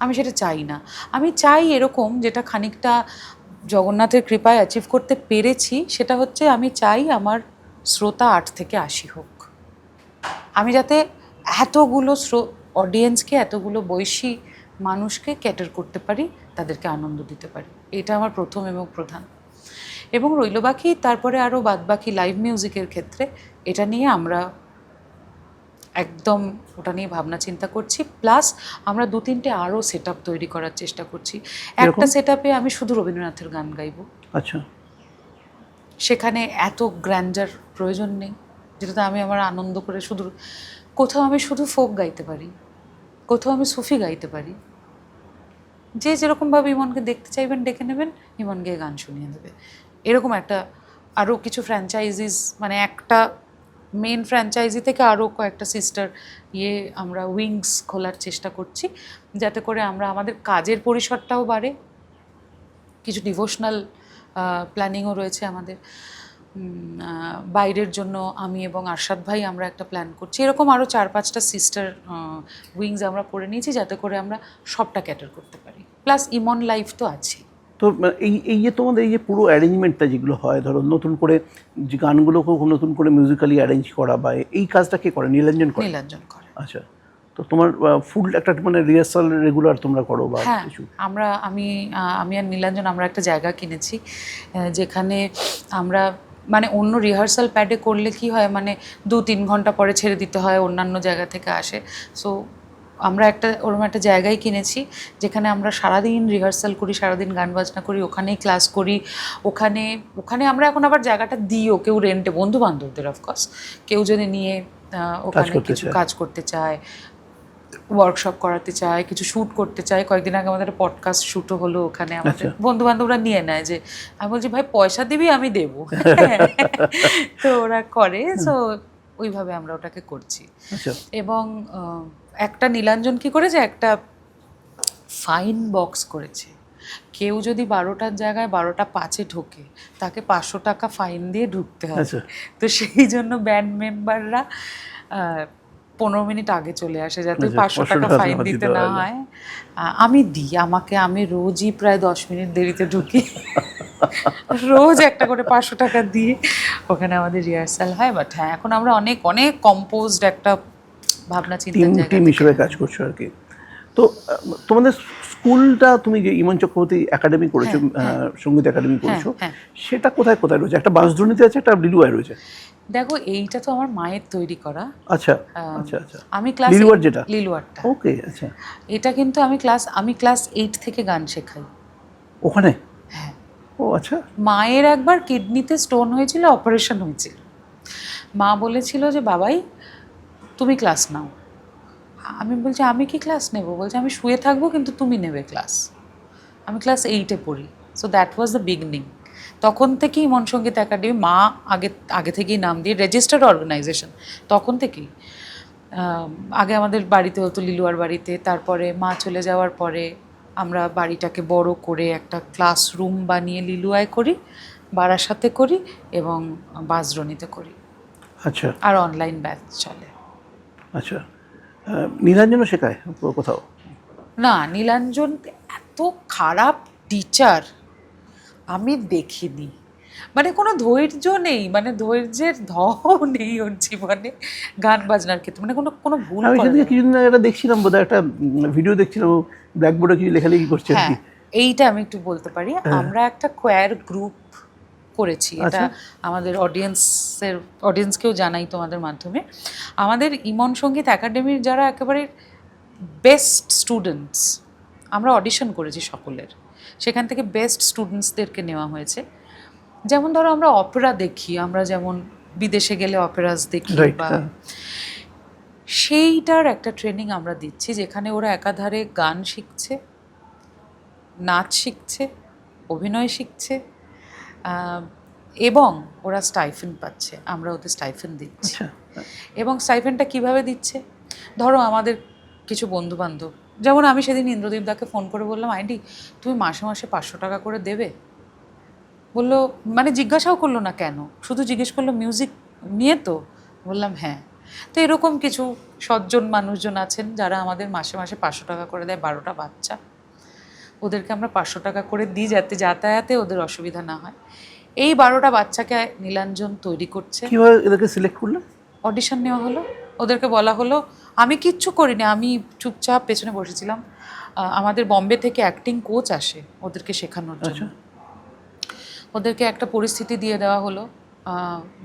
আমি সেটা চাই না। আমি চাই এরকম, যেটা খানিকটা জগন্নাথের কৃপায় অ্যাচিভ করতে পেরেছি, সেটা হচ্ছে আমি চাই আমার শ্রোতা 8 থেকে 80 হোক, আমি যাতে এতগুলো অডিয়েন্সকে, এতগুলো বয়সী মানুষকে ক্যাটার করতে পারি, তাদেরকে আনন্দ দিতে পারি, এটা আমার প্রথম এবং প্রধান। এবং রইল বাকি তারপরে আরও বাদবাকি লাইভ মিউজিকের ক্ষেত্রে এটা নিয়ে আমরা একদম ওটা নিয়ে ভাবনা চিন্তা করছি, প্লাস আমরা 2-3টে আরও সেট আপ তৈরি করার চেষ্টা করছি। একটা সেট আপে আমি শুধু রবীন্দ্রনাথের গান গাইব, আচ্ছা, সেখানে এত গ্র্যান্ডার প্রয়োজন নেই, যেটাতে আমি আমার আনন্দ করে শুধু, কোথাও আমি শুধু ফোক গাইতে পারি, কোথাও আমি সুফি গাইতে পারি, যে যেরকমভাবে ইমনকে দেখতে চাইবেন ডেকে নেবেন, ইমন গিয়ে গান শুনিয়ে দেবে, এরকম একটা। আরও কিছু ফ্র্যাঞ্চাইজিস, মানে একটা মেন ফ্র্যাঞ্চাইজি থেকে আরও কয়েকটা সিস্টার আমরা উইংস খোলার চেষ্টা করছি, যাতে করে আমরা আমাদের কাজের পরিসরটাও বাড়ে। কিছু ডিভোশনাল প্ল্যানিংও রয়েছে আমাদের, বাইরের জন্য আমি এবং আরশাদ ভাই আমরা একটা প্ল্যান করছি, এরকম আরও 4-5টা সিস্টার উইংস আমরা করে নিয়েছি, যাতে করে আমরা সবটা ক্যাটার করতে পারি, প্লাস ইমন লাইফ তো আছে। তো এই যে তোমাদের এই যে পুরো অ্যারেঞ্জমেন্টটা যেগুলো হয়, ধরো নতুন করে যে গানগুলোকে নতুন করে মিউজিক্যালি অ্যারেঞ্জ করা, বা এই কাজটা কে করে? নীলাঞ্জন করে। নীলাঞ্জন করে। আচ্ছা, তো তোমার ফুল একটা মানে রিহার্সাল রেগুলার তোমরা করো বা কিছু? আমি আর নীলাঞ্জন আমরা একটা জায়গা কিনেছি, যেখানে আমরা মানে অন্য রিহার্সাল প্যাডে করলে কি হয়, মানে 2-3 ঘন্টা পরে ছেড়ে দিতে হয়, অন্যান্য জায়গা থেকে আসে। সো আমরা ওরকম একটা জায়গায় কিনেছি, যেখানে আমরা সারাদিন রিহার্সাল করি, সারাদিন গান বাজনা করি, ওখানেই ক্লাস করি। ওখানে আমরা এখন আবার জায়গাটা দিও, কেউ রেন্টে, বন্ধু বান্ধবদের অফকোর্স, কেউ যদি নিয়ে ওখানে কিছু কাজ করতে চায়, ওয়ার্কশপ করাতে চায়, কিছু শ্যুট করতে চায়। কয়েকদিন আগে আমাদের একটা পডকাস্ট শ্যুটও হলো ওখানে, আমাদের বন্ধু বান্ধবরা নিয়ে নেয়, যে আমি বলছি ভাই পয়সা দিবি, আমি দেবো, তো ওরা করে। সো ওইভাবে আমরা ওটাকে করছি। এবং একটা নীলাঞ্জন কি করেছে, একটা ফাইন বক্স করেছে, কেউ যদি 12টার জায়গায় 12টা 5-এ ঢোকে, তাকে 500 টাকা ফাইন দিয়ে ঢুকতে হবে। তো সেই জন্য ব্যান্ড মেম্বাররা 15 মিনিট আগে চলে আসে, যাতে 500 টাকা ফাইন দিতে না হয়। আমি রোজই প্রায় 10 মিনিট দেরিতে ঢুকি, রোজ একটা করে 500 টাকা দিয়ে ওখানে আমাদের রিহার্সাল হয়। বাট হ্যাঁ, এখন আমরা অনেক অনেক কম্পোজড একটা ভাবনা চিন্তার জায়গা টিম হিসেবে কাজ করছো আর কি। তো তোমাদের স্কুলটা, তুমি যে ইমন চক্রবর্তী একাডেমি করেছো, সঙ্গীত একাডেমি করেছো, সেটা কোথায় কোথায় রয়েছে? একটা বাঁশদ্রোণীতে আছে, একটা লিলুয়ায় রয়েছে। দেখো, এইটা তো আমার মায়ের তৈরি করা। আচ্ছা আচ্ছা আচ্ছা, আমি ক্লাস লিলুয়ার, যেটা লিলুয়ারটা, ওকে। আচ্ছা, এটা কিন্তু আমি ক্লাস 8 থেকে গান শেখাই ওখানে। হ্যাঁ। ও আচ্ছা। মায়ের একবার কিডনিতে স্টোন হয়েছিল, অপারেশন হয়েছিল, মা বলেছিল যে বাবাই তুমি ক্লাস নাও। আমি বলছি আমি কি ক্লাস নেব? বলছে আমি শুয়ে থাকবো, কিন্তু তুমি নেবে ক্লাস। আমি ক্লাস 8-এ পড়ি। So that was the beginning. তখন থেকেই মন সঙ্গীত একাডেমি মা আগে থেকেই নাম দিয়ে রেজিস্টার্ড অর্গানাইজেশন তখন থেকেই। আগে আমাদের বাড়িতে হতো লিলুয়ার বাড়িতে, তারপরে মা চলে যাওয়ার পরে আমরা বাড়িটাকে বড় করে একটা ক্লাসরুম বানিয়ে লিলুয়ায় করি, বারাসাতে করি এবং বাজরণীতে করি। আচ্ছা আর অনলাইন ব্যাচ চলে। আচ্ছা, নীলাঞ্জনও শেখায় কোথাও? না, নীলাঞ্জন এত খারাপ টিচার আমি দেখিনি। মানে কোনো ধৈর্য নেই, মানে ধৈর্যের ধও নেই ওর জীবনে গান বাজনার ক্ষেত্রে, মানে কোনো কোনো ভুল আমি করে সেদিকে না। কিছুদিন আগে একটা দেখছিলাম, বোধহয় একটা ভিডিও দেখছিলাম, ব্ল্যাকবোর্ডে কিছু লেখালেখি করছে আর হ্যাঁ, কি। এইটা আমি একটু বলতে পারি। আমরা একটা কোয়ার গ্রুপ করেছি, এটা আচ্ছা। আমাদের অডিয়েন্সকেও জানাই তোমাদের মাধ্যমে। আমাদের ইমন সঙ্গীত একাডেমির যারা একেবারে বেস্ট স্টুডেন্টস, আমরা অডিশন করেছি সকলের, সেখান থেকে বেস্ট স্টুডেন্টসদেরকে নেওয়া হয়েছে। যেমন ধরো আমরা অপেরা দেখি, আমরা যেমন বিদেশে গেলে অপেরাস দেখি, রাইট, বা হ্যাঁ। সেইটার একটা ট্রেনিং আমরা দিচ্ছি, যেখানে ওরা একাধারে গান শিখছে, নাচ শিখছে, অভিনয় শিখছে, এবং ওরা স্টাইফেন্ড পাচ্ছে, আমরা ওদের স্টাইফেন্ড দিচ্ছি। আচ্ছা, এবং স্টাইফেন্ডটা কীভাবে দিচ্ছে, ধরো আমাদের কিছু বন্ধু বান্ধব, যেমন আমি সেদিন ইন্দ্রদীপ দাকে ফোন করে বললাম, আইডি তুমি মাসে মাসে 500 টাকা করে দেবে? বললো, মানে জিজ্ঞাসাও করলো না কেন, শুধু জিজ্ঞেস করলো মিউজিক নিয়ে তো? বললাম হ্যাঁ। তো এরকম কিছু সজ্জন মানুষজন আছেন যারা আমাদের মাসে মাসে 500 টাকা করে দেয়, 12টা বাচ্চা, ওদেরকে আমরা 500 টাকা করে দিই যাতে যাতায়াতে ওদের অসুবিধা না হয়। এই 12টা বাচ্চাকে নীলাঞ্জন তৈরি করছে। কিভাবে এদেরকে সিলেক্ট করলে? অডিশন নেওয়া হলো, ওদেরকে বলা হলো, আমি কিচ্ছু করিনি, আমি চুপচাপ পেছনে বসেছিলাম। আমাদের বম্বে থেকে অ্যাক্টিং কোচ আসে ওদেরকে শেখানোর জন্য। ওদেরকে একটা পরিস্থিতি দিয়ে দেওয়া হলো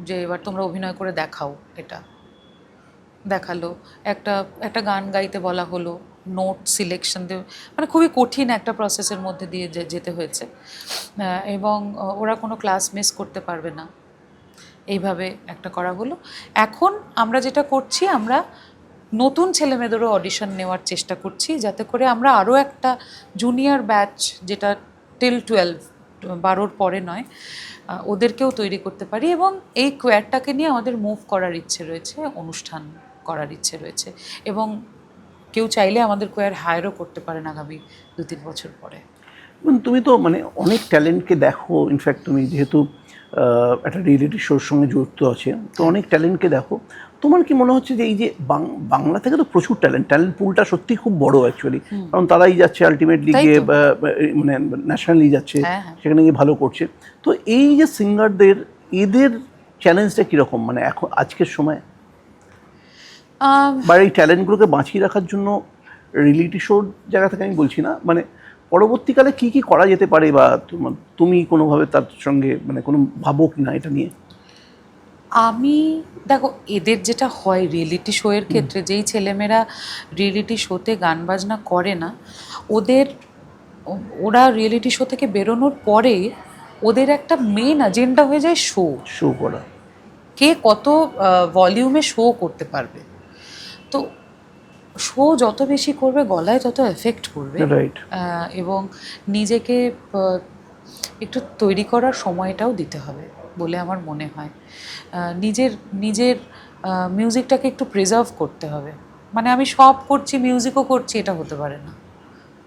যে এবার তোমরা অভিনয় করে দেখাও, এটা দেখালো। একটা একটা গান গাইতে বলা হলো, নোট সিলেকশন দিয়ে, মানে খুবই কঠিন একটা প্রসেসের মধ্যে দিয়ে যেতে হয়েছে। এবং ওরা কোনো ক্লাস মিস করতে পারবে না, এইভাবে একটা করা হলো। এখন আমরা যেটা করছি, আমরা নতুন ছেলেমেয়েদেরও অডিশন নেওয়ার চেষ্টা করছি, যাতে করে আমরা আরও একটা জুনিয়র ব্যাচ, যেটা টিল 12, 12-র পরে নয়, ওদেরকেও তৈরি করতে পারি। এবং এই কোয়ারটাকে নিয়ে আমাদের মুভ করার ইচ্ছে রয়েছে, অনুষ্ঠান করার ইচ্ছে রয়েছে, এবং কেউ চাইলে আমাদের কোয়ার হায়ারও করতে পারেন আগামী 2-3 বছর পরে। তুমি তো মানে অনেক ট্যালেন্টকে দেখো, ইনফ্যাক্ট তুমি যেহেতু একটা রিয়েলিটি শোর সঙ্গে যুক্ত আছে, তো অনেক ট্যালেন্টকে দেখো। তোমার কি মনে হচ্ছে যে এই যে বাংলা থেকে তো প্রচুর ট্যালেন্ট পুলটা সত্যি খুব বড় অ্যাকচুয়ালি, কারণ তারাই যাচ্ছে আলটিমেটলি গিয়ে মানে ন্যাশনালি যাচ্ছে, সেখানে গিয়ে ভালো করছে। তো এই যে সিঙ্গারদের, এদের চ্যালেঞ্জটা কীরকম, মানে এখন আজকের সময়, বা এই ট্যালেন্টগুলোকে বাঁচিয়ে রাখার জন্য রিয়েলিটি শোর জায়গা থেকে আমি বলছি না, মানে পরবর্তীকালে কি কি করা যেতে পারে, বা তুমি কোনোভাবে তার সঙ্গে মানে কোনো ভাবো কি না এটা নিয়ে? আমি দেখো, এদের যেটা হয় রিয়েলিটি শোয়ের ক্ষেত্রে, যেই ছেলেমেয়েরা রিয়েলিটি শোতে গান বাজনা করে না, ওরা রিয়েলিটি শো থেকে বেরোনোর পরে ওদের একটা মেন এজেন্ডা হয়ে যায় শো করা, কে কত ভলিউমে শো করতে পারবে। তো শো যত বেশি করবে, গলায় তত এফেক্ট পড়বে, এবং নিজেকে একটু তৈরি করার সময়টাও দিতে হবে বলে আমার মনে হয়। নিজের মিউজিকটাকে একটু প্রিজার্ভ করতে হবে। মানে আমি সব করছি, মিউজিকও করছি, এটা হতে পারে না।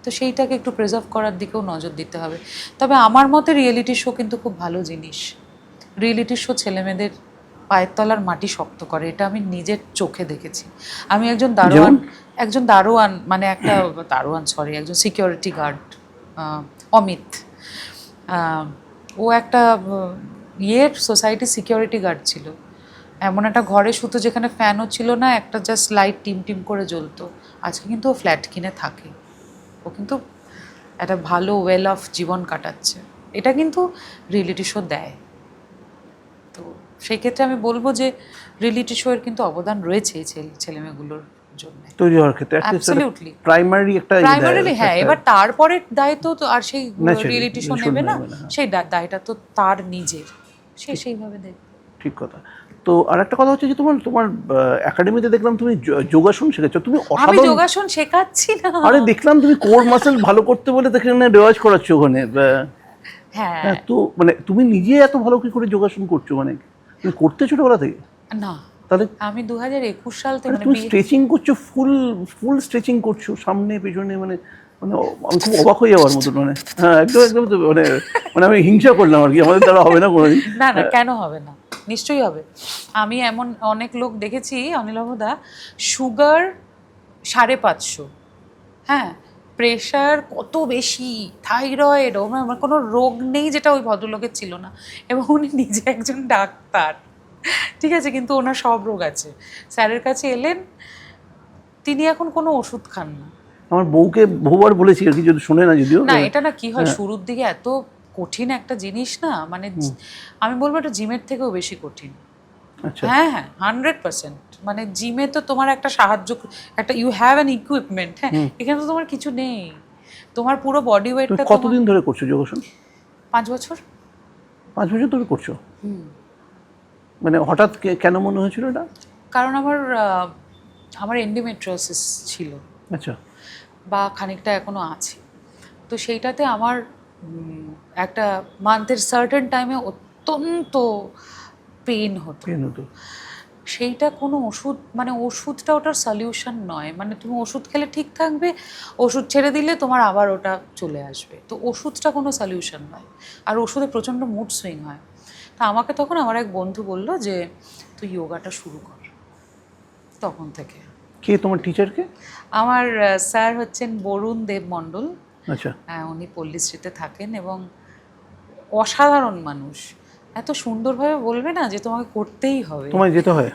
তো সেইটাকে একটু প্রিজার্ভ করার দিকেও নজর দিতে হবে। তবে আমার মতে রিয়েলিটি শো কিন্তু খুব ভালো জিনিস। রিয়েলিটি শো ছেলেমেয়েদের পায়ের তলার মাটি শক্ত করে, এটা আমি নিজের চোখে দেখেছি। আমি একজন দারোয়ান, মানে একজন সিকিউরিটি গার্ড, অমিত, ও একটা সোসাইটি সিকিউরিটি গার্ড ছিল। এমন একটা ঘরে শুধু, যেখানে ফ্যানও ছিল না, একটা জাস্ট লাইট টিম করে জ্বলতো। আজকে কিন্তু ও ফ্ল্যাট কিনে থাকে, ও কিন্তু একটা ভালো ওয়েল অফ জীবন কাটাচ্ছে। এটা কিন্তু রিয়েলিটি শো দেয়। তো সেই ক্ষেত্রে আমি বলবো যে রিয়েলিটি শো এর কিন্তু অবদান রয়েছে এই ছেলেমেয়েগুলোর জন্য তৈরি হওয়ার ক্ষেত্রে। অ্যাবসলিউটলি প্রাইমারি হ্যাঁ। এবার তারপরে দায়িত্ব তো আর সেই রিয়েলিটি শো নেবে না, সেই দায়টা তো তার নিজের, সেইভাবে দেখবে। ঠিক কথা। তো আর একটা কথা হচ্ছে যে তোমার তোমার একাডেমিতে দেখলাম তুমি যোগাসন শেখাচ্ছ, তুমি আমি অসাধারণ। যোগাসন শেখাচ্ছি না। আরে দেখলাম তুমি কোর মাসেল ভালো করতে বলে সেখানে রেওয়াজ করাচ্ছ ওখানে। হ্যাঁ। হ্যাঁ, তো মানে তুমি নিজে এত ভালো কি করে যোগাসন করছো, মানে তুমি করতে ছোটবেলা থেকে? না, তাহলে আমি 2021 সাল থেকে আরে মানে তুমি স্ট্রেচিং করছো, ফুল ফুল স্ট্রেচিং করছো সামনে পেছনে, মানে মানে আমি খুব অবাক হয়ে যাওয়ার মতন, মানে হ্যাঁ একদম একদম তো মানে মানে আমি হিংসা করলাম আর কি, আমাদের দ্বারা হবে না কোনোদিন। না না, কেন হবে না, নিশ্চয়ই হবে। আমি এমন অনেক লোক দেখেছি অনিলভদা, সুগার 550, হ্যাঁ, প্রেশার কত বেশি, থাইরয়েড, আমার কোনো রোগ নেই যেটা ওই ভদ্রলোকের ছিল না, এবং উনি নিজে একজন ডাক্তার, ঠিক আছে, কিন্তু ওনার সব রোগ আছে। স্যারের কাছে এলেন, তিনি এখন কোনো ওষুধ খান না। আমার বউকে বহুবার বলেছি আর কি, যদি শোনে না যদিও। না, এটা না কি হয়, শুরুর দিকে এত কঠিন একটা জিনিস না, মানে আমি বলবো এটা জিমের থেকেও বেশি কঠিন। আচ্ছা, হ্যাঁ হ্যাঁ, 100%। মানে জিমে তো তোমার একটা সাহায্য, একটা ইউ হ্যাভ অ্যান ইকুইপমেন্ট, হ্যাঁ, এখানে তো তোমার কিছু নেই, তোমার পুরো বডি তুমি ওয়েটটা কতদিন ধরে করছো যোগাসন? 5 বছর। 5 বছর ধরে করছো? মানে হঠাৎ কেন মনে হয়েছিল এটা? কারণ আমার এন্ডোমেট্রিওসিস ছিল, আচ্ছা, বা খানিকটা এখনো আছে, তো সেইটাতে আমার একটা মান্থের সার্টেন টাইমে অত্যন্ত পেন হতো। পেন হতো। সেইটা কোনো ওষুধ, মানে ওষুধটা ওটার সলিউশন নয়, মানে তুমি ওষুধ খেলে ঠিক থাকবে, ওষুধ ছেড়ে দিলে তোমার আবার ওটা চলে আসবে, তো ওষুধটা কোনো সলিউশন নয়, আর ওষুধে প্রচণ্ড মুড সুইং হয়। তা আমাকে তখন আমার এক বন্ধু বলল যে তুই যোগাটা শুরু কর। তখন থেকে। কে তোমার টিচারকে? আমার স্যার হচ্ছেন বরুণ দেব মণ্ডল। আচ্ছা, উনি পল্লীশ্রীতে থাকেন এবং অসাধারণ মানুষ, এত সুন্দরভাবে বলবে না যে তোমাকে করতেই হবে। তোমায় যেতে হয়?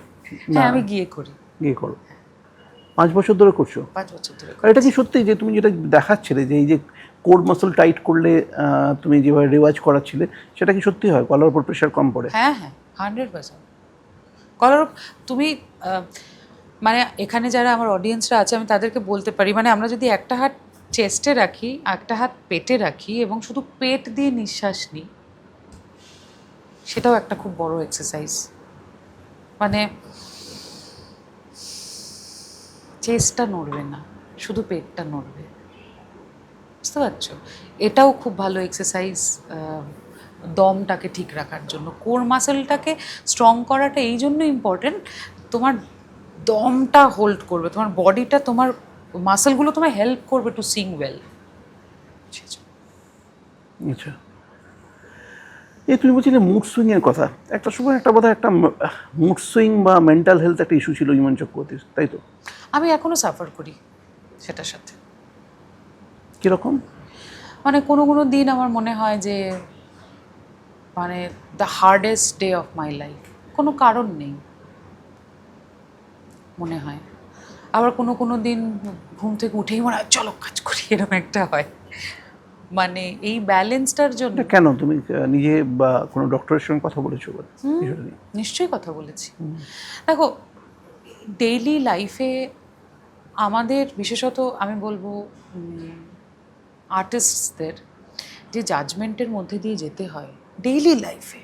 হ্যাঁ, আমি গিয়ে করি। গিয়ে করো। 5 বছর ধরে করছো? 5 বছর ধরে আর এটা কি সত্যি যে তুমি যেটা দেখাচ্ছিলে যে এই যে কোর মাসল টাইট করলে তুমি যেভাবে রেওয়াজ করাচ্ছিলে, সেটা কি সত্যি হয়? গলার উপর প্রেশার কম পড়ে? হ্যাঁ হ্যাঁ, 100%। কলার, তুমি মানে এখানে যারা আমার অডিয়েন্সরা আছে আমি তাদেরকে বলতে পারি, মানে আমরা যদি একটা হাত চেস্টে রাখি, একটা হাত পেটে রাখি এবং শুধু পেট দিয়ে নিঃশ্বাস নিই, সেটাও একটা খুব বড় এক্সারসাইজ। মানে চেস্টটা নড়বে না, শুধু পেটটা নড়বে, বুঝতে পারছো? এটাও খুব ভালো এক্সারসাইজ দমটাকে ঠিক রাখার জন্য। কোর মাসেলটাকে স্ট্রং করাটা এই জন্য ইম্পর্টেন্ট, তোমার দমটা হোল্ড করবে, তোমার বডিটা, তোমার মাসেলগুলো তোমায় হেল্প করবে টু সিং ওয়েল। আচ্ছা, এই তুমি বলছিলে মুড সুইং এর কথা, একটা সময় একটা বোধহয় একটা মুড সুইং বা মেন্টাল হেলথ একটা ইস্যু ছিল ইমন চক্রবর্তীর, তাই তো? আমি এখনো সাফার করি সেটার সাথে। কিরকম? মানে কোনো কোনো দিন আমার মনে হয় যে মানে the hardest day of my life, কোনো কারণ নেই মনে হয়। আবার কোনো কোনো দিন ঘুম থেকে উঠেই মনে হয় চলো কাজ করি, এরকম একটা হয়। মানে এই ব্যালেন্সটার জন্য। এটা কেন, তুমি নিজে বা কোনো ডক্টরের সঙ্গে কথা বলেছো বিষয়টা নিয়ে? নিশ্চয়ই কথা বলেছি। দেখো, ডেইলি লাইফে আমাদের, বিশেষত আমি বলবো আর্টিস্টদের, যে জাজমেন্টের মধ্যে দিয়ে যেতে হয় ডেইলি লাইফে,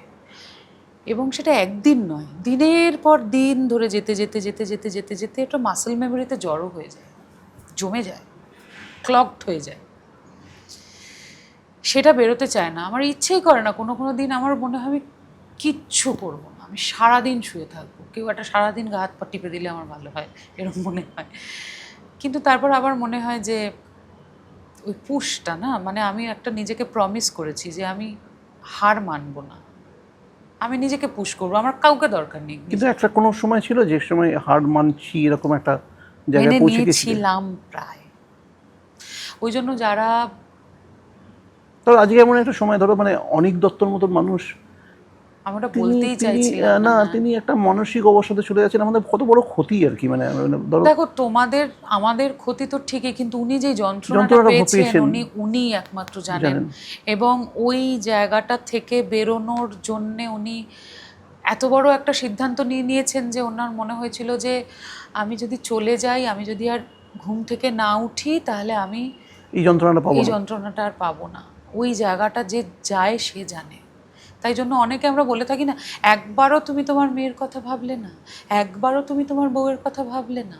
এবং সেটা একদিন নয়, দিনের পর দিন ধরে যেতে যেতে যেতে যেতে যেতে যেতে এটা মাসেল মেমোরিতে জড়ো হয়ে যায়, জমে যায়, ক্লগড হয়ে যায়, সেটা বেরোতে চায় না। আমার ইচ্ছেই করে না, কোনো কোনো দিন আমার মনে হয় আমি কিচ্ছু করবো না, আমি সারাদিন শুয়ে থাকবো, কেউ একটা সারাদিন গা হাত পা টিপে দিলে আমার ভালো হয়, এরকম মনে হয়। কিন্তু তারপর আবার মনে হয় যে ওই পুশটা না, মানে আমি একটা নিজেকে প্রমিস করেছি যে আমি হার মানবো না, আমি নিজেকে পুশ করবো, আমার কাউকে দরকার নেই। কিন্তু একটা কোনো সময় ছিল যে সময় হার মানছি এরকম একটা জায়গায় মেনে পৌঁছে গেছিলে? নিয়েছিলাম প্রায়। ওই জন্য যারা, ধরো আজকে এমন একটা সময়, ধরো মানে অনিক দত্তর মতন মানুষ, আমি ওটা তিনি বলতেই তিনি চাইছিলাম না তিনি একটা মানসিক অবসাদে চলে যাচ্ছেন, আমাদের কত বড় ক্ষতি আর কি, মানে ধরো দেখো, তোমাদের আমাদের ক্ষতি তো ঠিকই, কিন্তু উনি যে যন্ত্রণাটা যন্ত্রণাটা পেয়েছেন পেয়েছেন, উনি একমাত্র জানেন। জানেন। এবং ওই জায়গাটা থেকে বেরোনোর জন্যে উনি এত বড় একটা সিদ্ধান্ত নিয়ে নিয়েছেন যে ওনার মনে হয়েছিল যে আমি যদি চলে যাই, আমি যদি আর ঘুম থেকে না উঠি, তাহলে আমি এই যন্ত্রণাটা পাবো এই না। যন্ত্রণাটা আর পাবো না। ওই জায়গাটা যে যায় সে জানে। তাই জন্য অনেকে আমরা বলে থাকি না, একবারও তুমি তোমার মেয়ের কথা ভাবলে না, একবারও তুমি তোমার বউয়ের কথা ভাবলে না।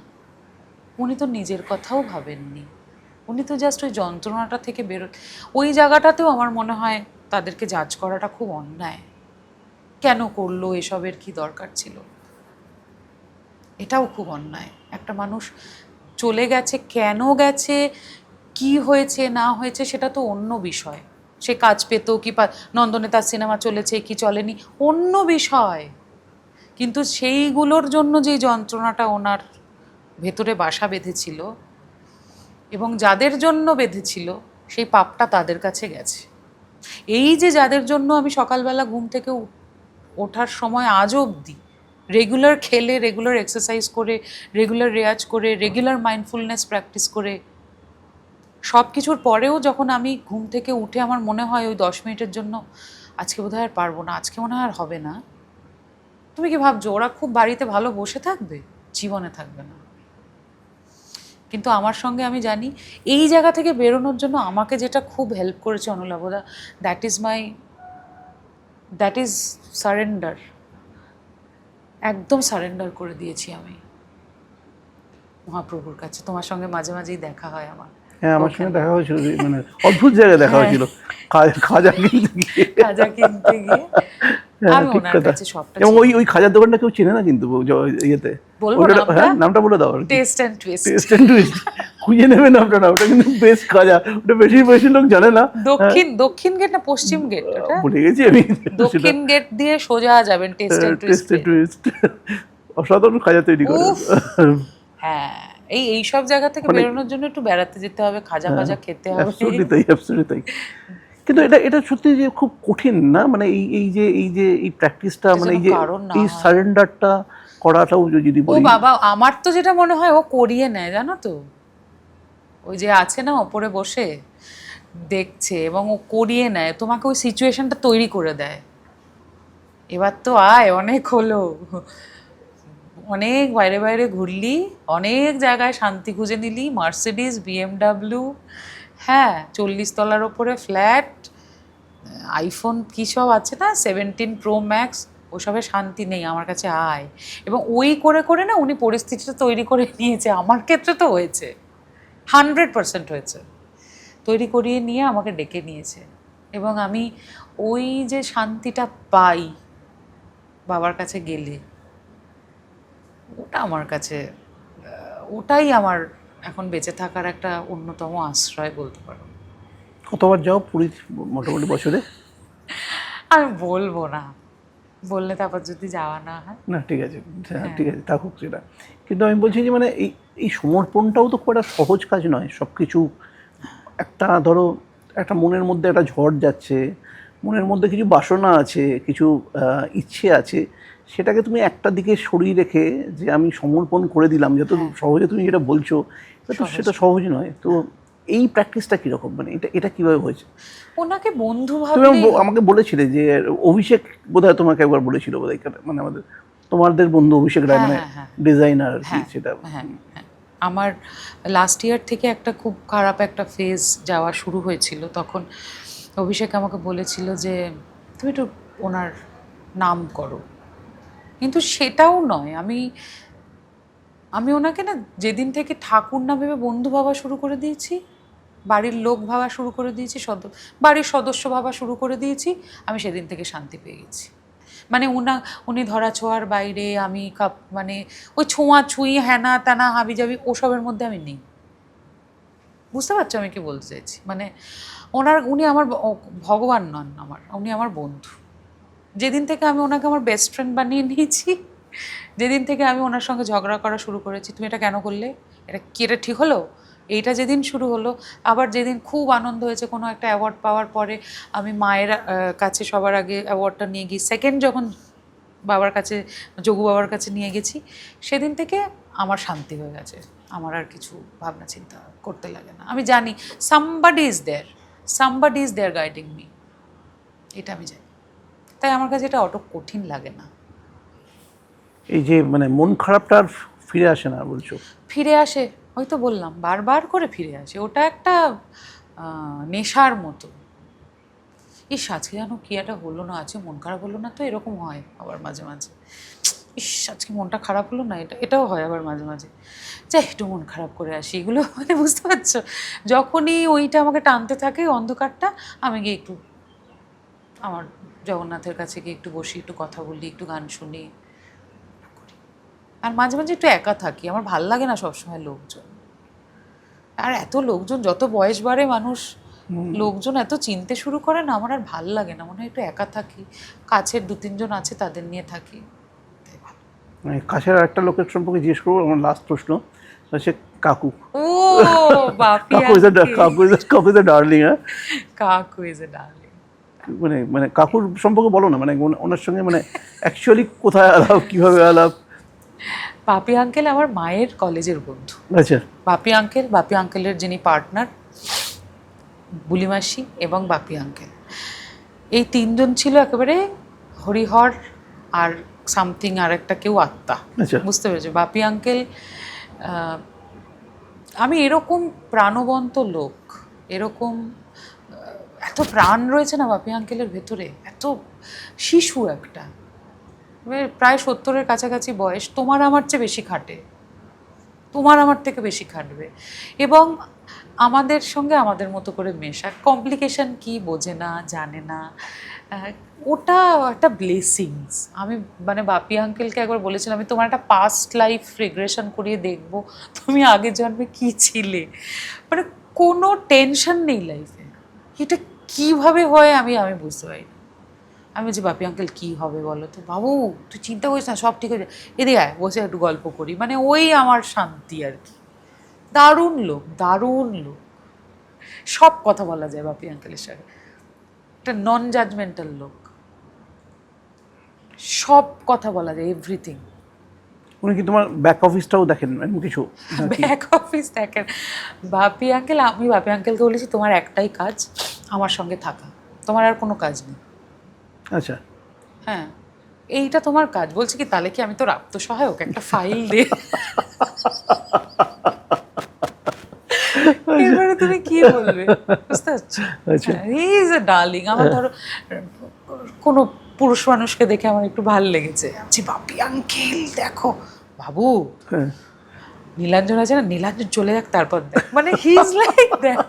উনি তো নিজের কথাও ভাবেননি, উনি তো জাস্ট ওই যন্ত্রণাটা থেকে ওই জায়গাটাতেও আমার মনে হয় তাদেরকে জাজ করাটা খুব অন্যায়। কেন করলো, এসবের কি দরকার ছিল, এটাও খুব অন্যায়। একটা মানুষ চলে গেছে, কেন গেছে, কি হয়েছে না হয়েছে সেটা তো অন্য বিষয়। সে কাজ পেতো কি নন্দনে তার সিনেমা চলেছে কি চলেনি অন্য বিষয়, কিন্তু সেইগুলোর জন্য যে যন্ত্রণাটা ওনার ভেতরে বাসা বেঁধেছিল এবং যাদের জন্য বেঁধেছিল, সেই পাপটা তাদের কাছে গেছে। এই যে যাদের জন্য আমি সকালবেলা ঘুম থেকে ওঠার সময় আজও অবধি রেগুলার খেলে, রেগুলার এক্সারসাইজ করে, রেগুলার রেয়াজ করে, রেগুলার মাইন্ডফুলনেস প্র্যাকটিস করে, সব কিছুর পরেও যখন আমি ঘুম থেকে উঠে আমার মনে হয় ওই 10 মিনিটের জন্য আজকে বোধহয় আর পারবো না, আজকে মনে হয় আর হবে না, তুমি কি ভাবছো ওরা খুব বাড়িতে ভালো বসে থাকবে? জীবনে থাকবে না। কিন্তু আমার সঙ্গে আমি জানি এই জায়গা থেকে বেরোনোর জন্য আমাকে যেটা খুব হেল্প করেছে অনুলাবদা, দ্যাট ইজ সারেন্ডার। একদম সারেন্ডার করে দিয়েছি আমি মহাপ্রভুর কাছে। তোমার সঙ্গে মাঝে মাঝেই দেখা হয় আমার। হ্যাঁ, আমার সঙ্গে দেখা হয়েছিল, মানে অদ্ভুত জায়গায় দেখা হয়েছিল, খাজা কিনতে গিয়ে। খাজা কিনতে গিয়ে আমি ঠিক ওনার কথা। কাছে সবটা এবং ওই খাজার দোকানটা কেউ চেনে না কিন্তু ইয়েতে। বলবো নামটা? হ্যাঁ, নামটা বলে দাও। Taste and twist. Taste and twist, খুঁজে নেবে নামটা না, ওটা কিন্তু বেস্ট খাজা, ওটা বেশি বেশি লোক জানে না। দক্ষিণ গেট না পশ্চিম গেট? ওটা ভুলে গেছি আমি। দক্ষিণ গেট দিয়ে সোজা যাবেন taste and taste and twist অসাধারণ খাজা তৈরি করে। হ্যাঁ, এইসব জায়গা থেকে বেরোনোর জন্য একটু বেড়াতে যেতে হবে, খাজা ফাজা খেতে হবে। অ্যাবসলিউটলি তাই। কিন্তু এটা সত্যি যে খুব কঠিন না, মানে এই প্র্যাকটিসটা, মানে এই সারেন্ডারটা করাটাও যদি ও বলি। বাবা, আমার তো যেটা মনে হয় ও করিয়ে নেয়, জানো তো, ওই যে আছে না ওপরে বসে দেখছে এবং ও করিয়ে নেয়, তোমাকে ওই সিচুয়েশনটা তৈরি করে দেয়। এবার তো আয়, অনেক হলো, অনেক বাইরে বাইরে ঘুরলি, অনেক জায়গায় শান্তি খুঁজে নিলি, মার্সিডিজ, বিএমডাব্লিউ, হ্যাঁ 40 তলার ওপরে ফ্ল্যাট, আইফোন কী সব আছে না, 17 প্রো ম্যাক্স, ওসবে শান্তি নেই, আমার কাছে আয়। এবং ওই করে করে না উনি পরিস্থিতিটা তৈরি করে নিয়েছে, আমার ক্ষেত্রে তো হয়েছে, 100% হয়েছে, তৈরি করিয়ে নিয়ে আমাকে ডেকে নিয়েছে। এবং আমি ওই যে শান্তিটা পাই বাবার কাছে গেলে, ওটা আমার কাছে, ওটাই আমার এখন বেঁচে থাকার একটা অন্যতম আশ্রয় বলতে পারো। কতবার যাও পুরী মোটামুটি বছরে? আমি বলবো না, বললে তারপর যদি যাওয়া না হয়। না ঠিক আছে, ঠিক আছে, থাকুক সেটা। কিন্তু আমি বলছি যে মানে এই সমর্পণটাও তো খুব একটা সহজ কাজ নয়। সব কিছু একটা, ধরো একটা মনের মধ্যে একটা ঝড় যাচ্ছে, মনের মধ্যে কিছু বাসনা আছে, কিছু ইচ্ছে আছে, সেটাকে তুমি একটা দিকে সরিয়ে রেখে যে আমি সমর্পণ করে দিলাম, যত সহজে তুমি যেটা বলছো, সেটা সহজ নয়। তো এই প্র্যাকটিসটা কীরকম, মানে এটা কীভাবে হয়েছে? ওনাকে বন্ধু তুমি ভাবলে, আমাকে বলেছিলে যে অভিষেক বোধহয় তোমাকে একবার বলেছিল বোধহয়, মানে আমাদের তোমাদের বন্ধু অভিষেক রায়, মানে ডিজাইনার আর কি, সেটা। হ্যাঁ, আমার লাস্ট ইয়ার থেকে একটা খুব খারাপ একটা ফেজ যাওয়া শুরু হয়েছিল, তখন অভিষেক আমাকে বলেছিল যে তুমি একটু ওনার নাম করো, কিন্তু সেটাও নয়, আমি ওনাকে না যেদিন থেকে ঠাকুর না ভেবে বন্ধু ভাবা শুরু করে দিয়েছি, বাড়ির লোক ভাবা শুরু করে দিয়েছি, বাড়ির সদস্য ভাবা শুরু করে দিয়েছি, আমি সেদিন থেকে শান্তি পেয়ে গেছি। মানে উনি ধরা ছোঁয়ার বাইরে, আমি মানে ওই ছোঁয়াছুঁই হ্যানা ত্যানা হাবিজাবি ওসবের মধ্যে আমি নেই। বুঝতে পারছো আমি কি বলতে চাইছি? মানে উনি আমার ভগবান নন, উনি আমার বন্ধু। যেদিন থেকে আমি ওনাকে আমার বেস্ট ফ্রেন্ড বানিয়ে নিয়েছি, যেদিন থেকে আমি ওনার সঙ্গে ঝগড়া করা শুরু করেছি, তুমি এটা কেন করলে, এটা ঠিক হলো, এইটা যেদিন শুরু হলো, আবার যেদিন খুব আনন্দ হয়েছে কোনো একটা অ্যাওয়ার্ড পাওয়ার পরে, আমি মায়ের কাছে সবার আগে অ্যাওয়ার্ডটা নিয়ে গিয়ে সেকেন্ড যখন বাবার কাছে, যোগু বাবার কাছে নিয়ে গেছি, সেদিন থেকে আমার শান্তি হয়ে গেছে, আমার আর কিছু ভাবনা চিন্তা করতে লাগে না। আমি জানি somebody is there guiding me, এটা আমি জানি, তাই আমার কাছে এটা অত কঠিন লাগে না। এই যে মানে মন খারাপটা আর ফিরে আসে না বলছো? ফিরে আসে, হয়তো বললাম বারবার করে ফিরে আসে, ওটা একটা নেশার মতো। ইস আজকে যেন কি একটা হলো না, আজকে মন খারাপ হলো না, তো এরকম হয় আবার মাঝে মাঝে। ইস আজকে মনটা খারাপ হলো না, এটাও হয় আবার মাঝে মাঝে, যাই একটু মন খারাপ করে আসি, এগুলো মানে বুঝতে পারছো, যখনই ওইটা আমাকে টানতে থাকে অন্ধকারটা, আমি গিয়ে একটু আমার জগন্নাথের কাছে গিয়ে একটু বসি, একটু কথা বলি, একটু গান শুনি, আর মাঝে মাঝে একটু একা থাকি। আমার ভাল লাগে না সবসময় লোকজন, আর এত লোকজন, যত বয়স বাড়ে মানুষ লোকজন এত চিনতে শুরু করে না, আমার আর ভাল লাগে না, মনে হয় একটু একা থাকি, কাছের 2-3 জন আছে তাদের নিয়ে থাকি। মানে কাছের একটা লোকের সম্পর্কে জিজ্ঞেস করবো, আমার লাস্ট প্রশ্ন, সে কাকু। ও বাপি কাকু ইজ কাকু ইজ ডার্লিং। হ্যাঁ, কাকু ইজ এ ডার্লিং। মানে মানে কাকুর সম্পর্কে বলো না, মানে ওনার সঙ্গে মানে অ্যাকচুয়ালি কোথায় আলাপ, কিভাবে আলাপ? বাপি আঙ্কেল আমার মায়ের কলেজের বন্ধু। আচ্ছা। বাপি আঙ্কেলের যিনি পার্টনার, বুলিমাসি এবং বাপি আঙ্কেল, এই 3জন ছিল একেবারে হরিহর আর সামথিং আর একটা কেউ আত্মা। আচ্ছা। বুঝতে পেরেছো? বাপি আঙ্কেল, আমি এরকম প্রাণবন্ত লোক, এরকম এত প্রাণ রয়েছে না বাপি আঙ্কেলের ভেতরে, এত শিশু একটা, প্রায় 70-এর কাছাকাছি বয়স, তোমার আমার চেয়ে বেশি খাটে, তোমার আমার থেকে বেশি খাটবে, এবং আমাদের সঙ্গে আমাদের মতো করে মেশা, কমপ্লিকেশন কি বোঝে না, জানে না, ওটা একটা ব্লেসিংস। আমি মানে বাপি আঙ্কেলকে একবার বলেছিলাম, আমি তোমার একটা পাস্ট লাইফ রিগ্রেশন করিয়ে দেখবো, তুমি আগের জন্মে কী ছিলে, মানে কোনো টেনশন নেই লাইফে। এটা কীভাবে হয় আমি বুঝতে পারি না। আমি বলছি, বাপি আঙ্কেল কী হবে বলো তো? বাবু তুই চিন্তা করিস না, সব ঠিক হয়ে যায়, এদিকে আয়, বসে একটু গল্প করি, মানে ওই আমার শান্তি আর কি। দারুণ লোক, দারুণ লোক, সব কথা বলা যায় বাপি আঙ্কেলের সাথে, একটা নন জাজমেন্টাল লোক, সব কথা বলা যায়, এভরিথিং। উনি কি তোমার ব্যাক অফিসটাও দেখেন এমন কিছু? ব্যাক অফিস দেখেন বাপি আঙ্কেল, আমি বাপি আঙ্কেলকে বলেছি, তোমার একটাই কাজ আমার সঙ্গে থাকা, তোমার আর কোনো কাজ নেই। আচ্ছা। হ্যাঁ, এইটা তোমার কাজ। বলছি কি, তাহলে কি আমি তোর আত্মসহায়ক, একটা ফাইল দে, এবারে তুমি কি বলবে, বুঝতে পারছো? He is a darling. আমার ধরো কোনো পুরুষ মানুষকে দেখে আমার একটু ভাল লেগেছে, আচ্ছা বাপি আঙ্কেল দেখো, বাবু নীলাঞ্জন আছে না, নীলাঞ্জন চলে যাক তারপর দেখ, মানে হি ইজ লাইক দ্যাট।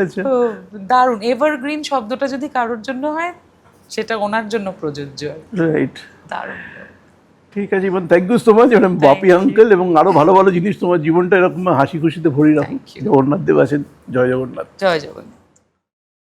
আচ্ছা। দারুণ। এভারগ্রিন শব্দটা যদি কারোর জন্য হয়, সেটা ওনার জন্য প্রযোজ্য। রাইট। দারুণ। ঠিক আছে Ivan, thank you so much. Bapi uncle এবং আরো ভালো ভালো জিনিস তোমার জীবনটা এরকম হাসি খুশিতে ভরে রাখুন। জগন্নাথ দেব আছেন। জয় জগন্নাথ। জয় জগন্নাথ।